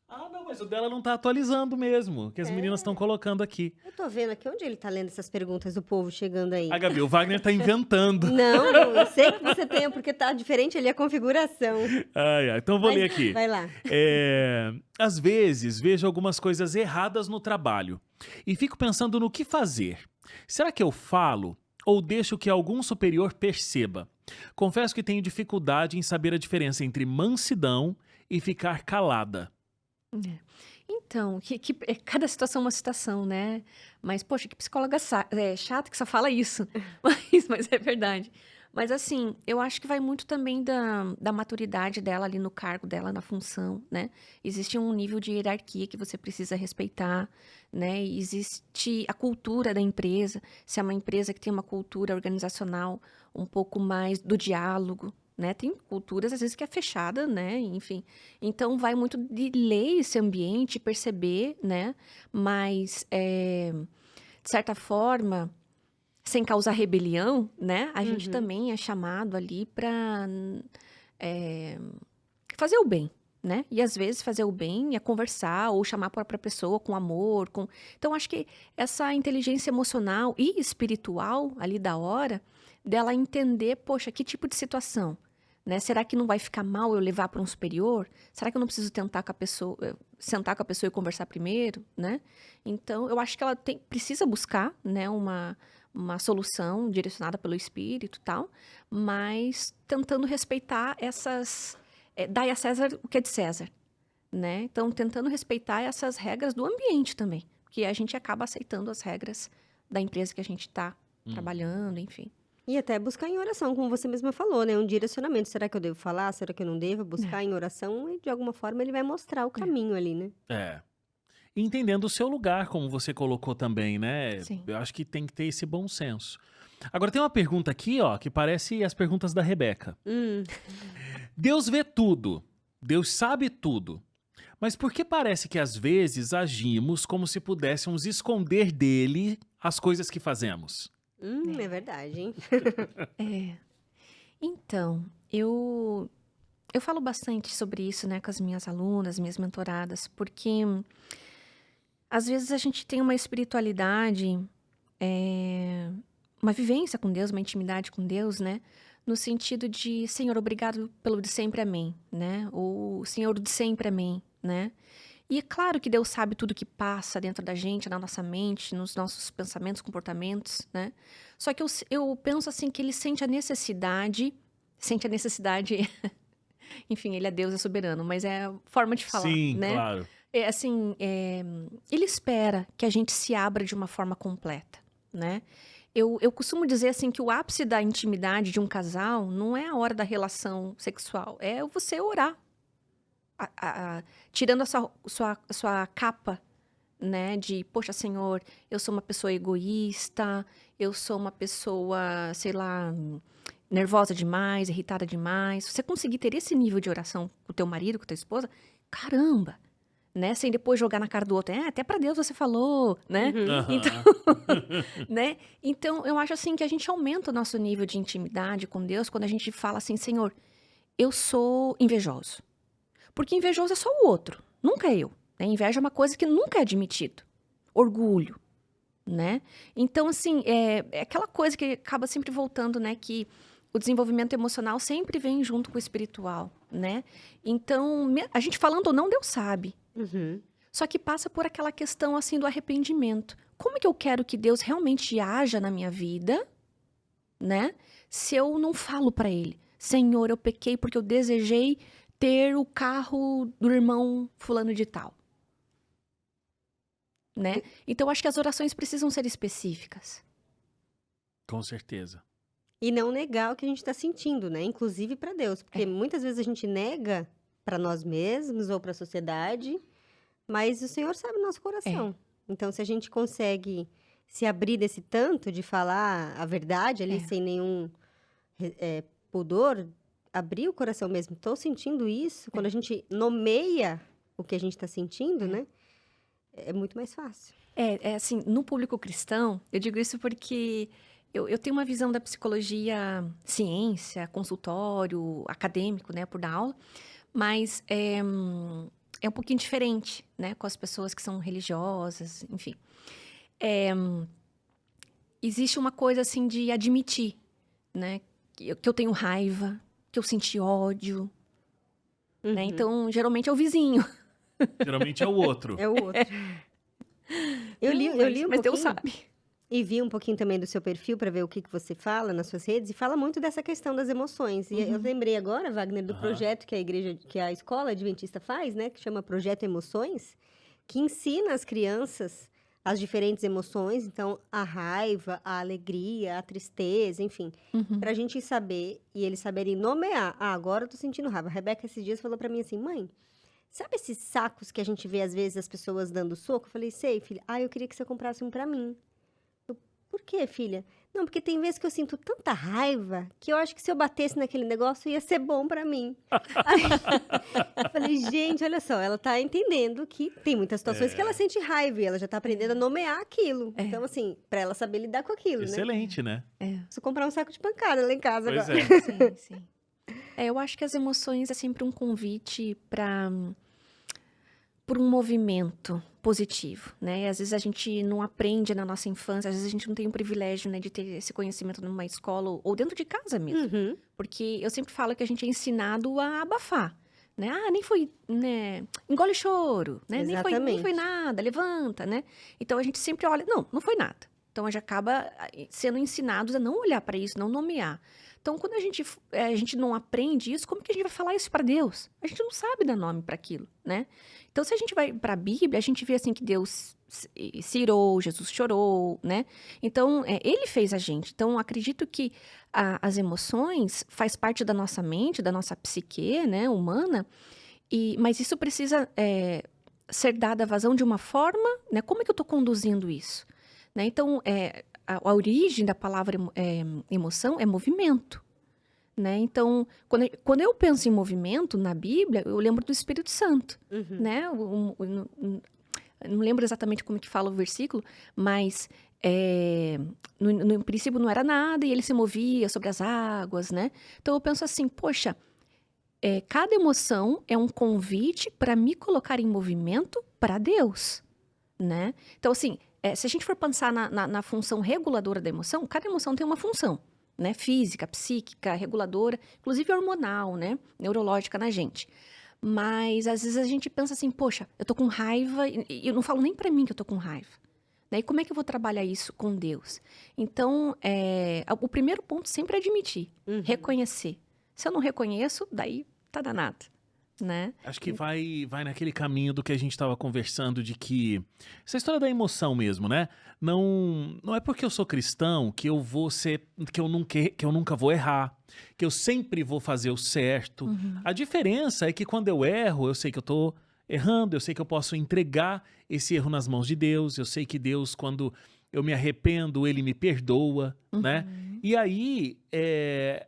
Ah, não, mas o dela não tá atualizando mesmo, que as meninas estão colocando aqui. Eu tô vendo aqui onde ele tá lendo essas perguntas do povo chegando aí. A Gabi, o Wagner tá inventando. Não, eu sei que você tem, porque tá diferente ali a configuração. Então eu vou Mas ler aqui. Vai lá. Às vezes vejo algumas coisas erradas no trabalho e fico pensando no que fazer. Será que eu falo ou deixo que algum superior perceba? Confesso que tenho dificuldade em saber a diferença entre mansidão e ficar calada. Então, cada situação é uma situação, né? Mas, poxa, que psicóloga chata que só fala isso. Mas é verdade. Mas, assim, eu acho que vai muito também da maturidade dela ali no cargo dela, na função, né? Existe um nível de hierarquia que você precisa respeitar, né? Existe a cultura da empresa. Se é uma empresa que tem uma cultura organizacional um pouco mais do diálogo, né? Tem culturas, às vezes, que é fechada, né? Enfim. Então, vai muito de ler esse ambiente, perceber, né? Mas, de certa forma, sem causar rebelião, né? A gente também é chamado ali para fazer o bem, né? E, às vezes, fazer o bem é conversar ou chamar a própria pessoa com amor. Então, acho que essa inteligência emocional e espiritual ali da hora, dela entender, poxa, que tipo de situação? Né? Será que não vai ficar mal eu levar para um superior? Será que eu não preciso sentar com a pessoa e conversar primeiro, né? Então, eu acho que ela precisa buscar, né, uma solução direcionada pelo espírito e tal, mas tentando respeitar dai a César o que é de César, né? Então, tentando respeitar essas regras do ambiente também, porque a gente acaba aceitando as regras da empresa que a gente está trabalhando, enfim. E até buscar em oração, como você mesma falou, né? Um direcionamento. Será que eu devo falar? Será que eu não devo? Buscar em oração e, de alguma forma, ele vai mostrar o caminho ali, né? Entendendo o seu lugar, como você colocou também, né? Sim. Eu acho que tem que ter esse bom senso. Agora, tem uma pergunta aqui, ó, que parece as perguntas da Rebeca. Deus vê tudo. Deus sabe tudo. Mas por que parece que, às vezes, agimos como se pudéssemos esconder dele as coisas que fazemos? É verdade, hein? Então, eu eu falo bastante sobre isso, né, com as minhas alunas, minhas mentoradas, porque às vezes a gente tem uma espiritualidade, uma vivência com Deus, uma intimidade com Deus, né? No sentido de, Senhor, obrigado pelo de sempre, amém, né? Ou Senhor, de sempre, amém, né? E é claro que Deus sabe tudo que passa dentro da gente, na nossa mente, nos nossos pensamentos, comportamentos, né? Só que eu penso assim que ele sente a necessidade, enfim, ele é Deus, é soberano, mas é a forma de falar, Sim, né? claro. É, assim, ele espera que a gente se abra de uma forma completa, né? Eu costumo dizer assim que o ápice da intimidade de um casal não é a hora da relação sexual, é você orar, tirando a sua capa, né? De, poxa, Senhor, eu sou uma pessoa egoísta, eu sou uma pessoa, sei lá, nervosa demais, irritada demais. Se você conseguir ter esse nível de oração com o teu marido, com a tua esposa, caramba! Né? Sem depois jogar na cara do outro. Até pra Deus você falou, né? Uhum. Então, Aham. né? Então, eu acho assim que a gente aumenta o nosso nível de intimidade com Deus quando a gente fala assim, Senhor, eu sou invejoso. Porque invejoso é só o outro, nunca é eu. Né? Inveja é uma coisa que nunca é admitido. Orgulho, né? Então, assim, é aquela coisa que acaba sempre voltando, né? Que o desenvolvimento emocional sempre vem junto com o espiritual, né? Então, a gente falando ou não, Deus sabe. Uhum. Só que passa por aquela questão, assim, do arrependimento. Como é que eu quero que Deus realmente haja na minha vida, né? Se eu não falo pra Ele, Senhor, eu pequei porque eu desejei ter o carro do irmão fulano de tal, né? Então, acho que as orações precisam ser específicas. Com certeza. E não negar o que a gente está sentindo, né? Inclusive para Deus, porque muitas vezes a gente nega para nós mesmos ou para a sociedade, mas o Senhor sabe o nosso coração. Então, se a gente consegue se abrir desse tanto de falar a verdade ali sem nenhum pudor, abrir o coração mesmo. Estou sentindo isso. Quando a gente nomeia o que a gente está sentindo, né? É muito mais fácil. Assim, no público cristão, eu digo isso porque eu tenho uma visão da psicologia ciência, consultório, acadêmico, né, por dar aula, mas é um pouquinho diferente, né, com as pessoas que são religiosas, enfim. Existe uma coisa, assim, de admitir, né, que eu tenho raiva, que eu senti ódio, né, Uhum. então, geralmente é o vizinho. Geralmente é o outro. É o outro. Eu li um Mas Deus pouquinho sabe. e vi um pouquinho também do seu perfil para ver o que você fala nas suas redes e fala muito dessa questão das emoções. E eu lembrei agora, Wagner, do Aham. projeto que a escola adventista faz, né, que chama Projeto Emoções, que ensina as crianças as diferentes emoções, então a raiva, a alegria, a tristeza, enfim, para a gente saber e eles saberem nomear. Ah, agora eu tô sentindo raiva. A Rebeca esses dias falou para mim assim, mãe, sabe esses sacos que a gente vê às vezes as pessoas dando soco? Eu falei, sei, filha. Ah, eu queria que você comprasse um para mim. Por quê, filha? Não, porque tem vezes que eu sinto tanta raiva que eu acho que se eu batesse naquele negócio ia ser bom pra mim. Aí, eu falei, gente, olha só, ela tá entendendo que tem muitas situações que ela sente raiva e ela já tá aprendendo a nomear aquilo. Então, assim, pra ela saber lidar com aquilo, né? Excelente, né? Preciso comprar um saco de pancada lá em casa Pois agora. é. Sim, sim. Eu acho que as emoções é sempre um convite por um movimento positivo, né? E às vezes a gente não aprende na nossa infância, às vezes a gente não tem o privilégio, né, de ter esse conhecimento numa escola ou dentro de casa mesmo. Uhum. Porque eu sempre falo que a gente é ensinado a abafar, né? Ah, nem foi, né? Engole o choro, né? Nem foi Exatamente. nada, levanta, né? Então a gente sempre olha, não foi nada. Então a gente acaba sendo ensinados a não olhar para isso, não nomear. Então, quando a gente não aprende isso, como que a gente vai falar isso para Deus? A gente não sabe dar nome para aquilo, né? Então, se a gente vai para a Bíblia, a gente vê assim que Deus se irou, Jesus chorou, né? Então, ele fez a gente. Então, acredito que as emoções faz parte da nossa mente, da nossa psique, né, humana, mas isso precisa ser dada vazão de uma forma, né? Como é que eu estou conduzindo isso? Né? Então, a origem da palavra emoção é movimento, né? Então, quando eu penso em movimento na Bíblia, eu lembro do Espírito Santo, né? Não lembro exatamente como que fala o versículo, mas no princípio não era nada e ele se movia sobre as águas, né? Então eu penso assim, poxa, cada emoção é um convite para me colocar em movimento para Deus, né? Então, assim, se a gente for pensar na função reguladora da emoção, cada emoção tem uma função, né? Física, psíquica, reguladora, inclusive hormonal, né? Neurológica na gente. Mas, às vezes, a gente pensa assim, poxa, eu tô com raiva, e eu não falo nem para mim que eu tô com raiva. Né? E como é que eu vou trabalhar isso com Deus? Então, o primeiro ponto sempre é admitir, reconhecer. Se eu não reconheço, daí tá danado, né? Acho que vai naquele caminho do que a gente estava conversando, de que essa história da emoção mesmo, né? Não é porque eu sou cristão que eu vou ser, que eu nunca vou errar, que eu sempre vou fazer o certo. A diferença é que quando eu erro, eu sei que eu tô errando, eu sei que eu posso entregar esse erro nas mãos de Deus, eu sei que Deus, quando eu me arrependo, Ele me perdoa, né? E aí,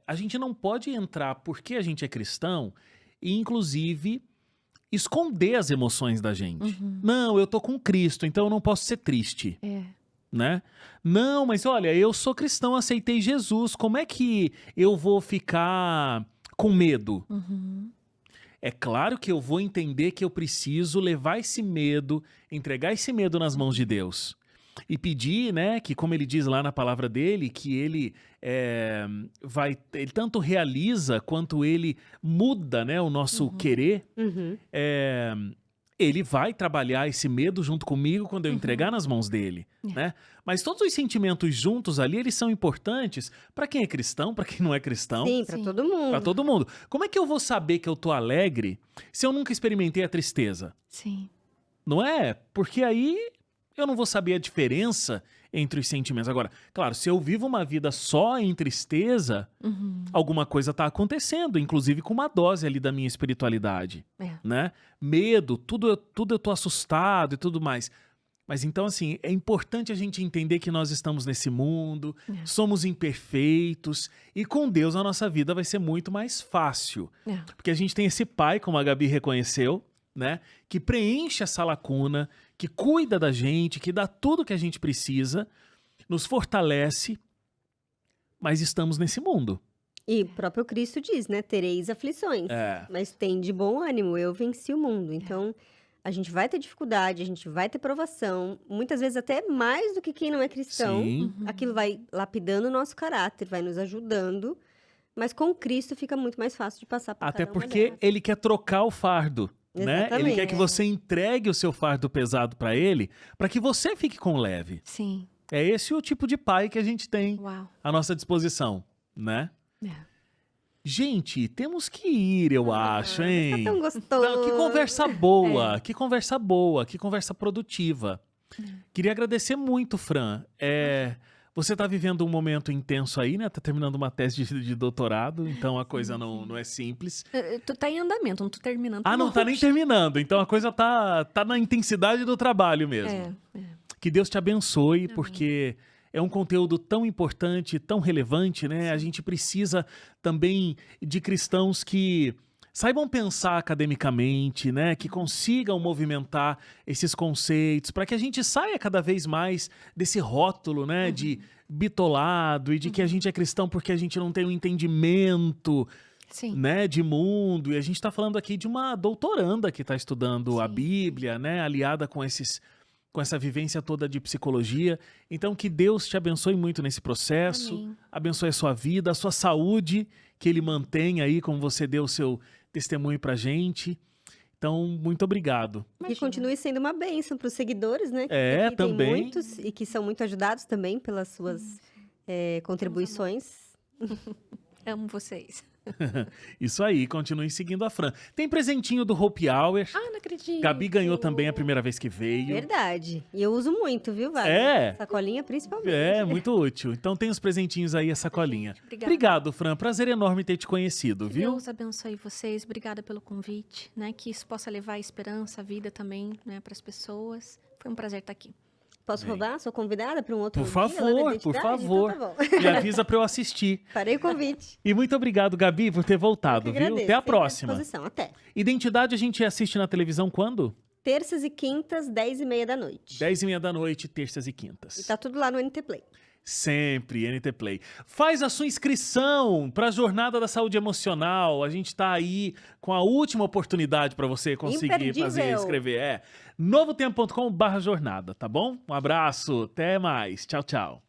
a gente não pode entrar, porque a gente é cristão, e inclusive esconder as emoções da gente. Não, eu tô com Cristo, então eu não posso ser triste, né? Não, mas olha, eu sou cristão, aceitei Jesus, como é que eu vou ficar com medo? É claro que eu vou entender que eu preciso levar esse medo, entregar esse medo nas mãos de Deus. E pedir, né, que como ele diz lá na palavra dele, que ele ele tanto realiza quanto ele muda, né, o nosso querer. Ele vai trabalhar esse medo junto comigo quando eu entregar nas mãos dele, né? Mas todos os sentimentos juntos ali, eles são importantes para quem é cristão, para quem não é cristão. Sim, para todo mundo. Para todo mundo. Como é que eu vou saber que eu tô alegre se eu nunca experimentei a tristeza? Sim. Não é? Porque aí eu não vou saber a diferença entre os sentimentos. Agora, claro, se eu vivo uma vida só em tristeza, alguma coisa está acontecendo, inclusive com uma dose ali da minha espiritualidade, né? Medo, tudo eu tô assustado e tudo mais. Mas então, assim, é importante a gente entender que nós estamos nesse mundo, somos imperfeitos, e com Deus a nossa vida vai ser muito mais fácil. Porque a gente tem esse Pai, como a Gabi reconheceu, né, que preenche essa lacuna, que cuida da gente, que dá tudo que a gente precisa, nos fortalece, mas estamos nesse mundo. E o próprio Cristo diz, né? Tereis aflições, mas tem de bom ânimo, eu venci o mundo. Então, a gente vai ter dificuldade, a gente vai ter provação, muitas vezes até mais do que quem não é cristão. Sim. Aquilo vai lapidando o nosso caráter, vai nos ajudando, mas com Cristo fica muito mais fácil de passar por Até cada uma porque delas. ele quer trocar o fardo, né? Ele Exatamente. quer que você entregue o seu fardo pesado para ele, para que você fique com leve. Sim. É esse o tipo de pai que a gente tem Uau. à nossa disposição, né? É. Gente, temos que ir, eu acho, hein? Tá tão gostoso. Não, que conversa boa, que conversa boa, que conversa produtiva. Queria agradecer muito, Fran. Você tá vivendo um momento intenso aí, né? Tá terminando uma tese de doutorado, então a coisa não é simples. Tu tá em andamento, não tô terminando. Ah, não tá nem terminando, então a coisa tá na intensidade do trabalho mesmo. Que Deus te abençoe, porque é um conteúdo tão importante, tão relevante, né? A gente precisa também de cristãos que saibam pensar academicamente, né? Que consigam movimentar esses conceitos, para que a gente saia cada vez mais desse rótulo, né? De bitolado e de que a gente é cristão porque a gente não tem um entendimento, Sim. né, de mundo. E a gente está falando aqui de uma doutoranda que está estudando a Bíblia, né? Aliada com essa vivência toda de psicologia. Então, que Deus te abençoe muito nesse processo, Amém. abençoe a sua vida, a sua saúde, que Ele mantenha aí, como você deu o seu testemunho pra gente. Então, muito obrigado. Que Imagina. continue sendo uma bênção para os seguidores, né? Que É, aqui tem também. muitos e que são muito ajudados também pelas suas contribuições. Amo vocês. Isso aí, continue seguindo a Fran. Tem presentinho do Hope Hour. Ah, não acredito. Gabi ganhou também a primeira vez que veio. Verdade. E eu uso muito, viu, Wagner? É. Sacolinha principalmente. É, muito útil. Então tem os presentinhos aí, a sacolinha. Obrigada. Obrigado, Fran. Prazer enorme ter te conhecido, Que viu? Deus abençoe vocês. Obrigada pelo convite, né? Que isso possa levar esperança, vida também, né, para as pessoas. Foi um prazer estar aqui. Posso Bem. roubar? Sou convidada para um outro Por dia lá na favor, por identidade? favor. Então tá bom. Me avisa pra eu assistir. Farei o convite. E muito obrigado, Gabi, por ter voltado, Eu que viu? agradeço, Até a sempre à próxima. disposição. Até. Identidade a gente assiste na televisão quando? Terças e quintas, 10h30 da noite. 10h30 da noite, terças e quintas. E tá tudo lá no NT Play. Sempre, NT Play. Faz a sua inscrição para a Jornada da Saúde Emocional. A gente tá aí com a última oportunidade para você conseguir escrever. Novotempo.com/jornada, tá bom? Um abraço, até mais. Tchau, tchau.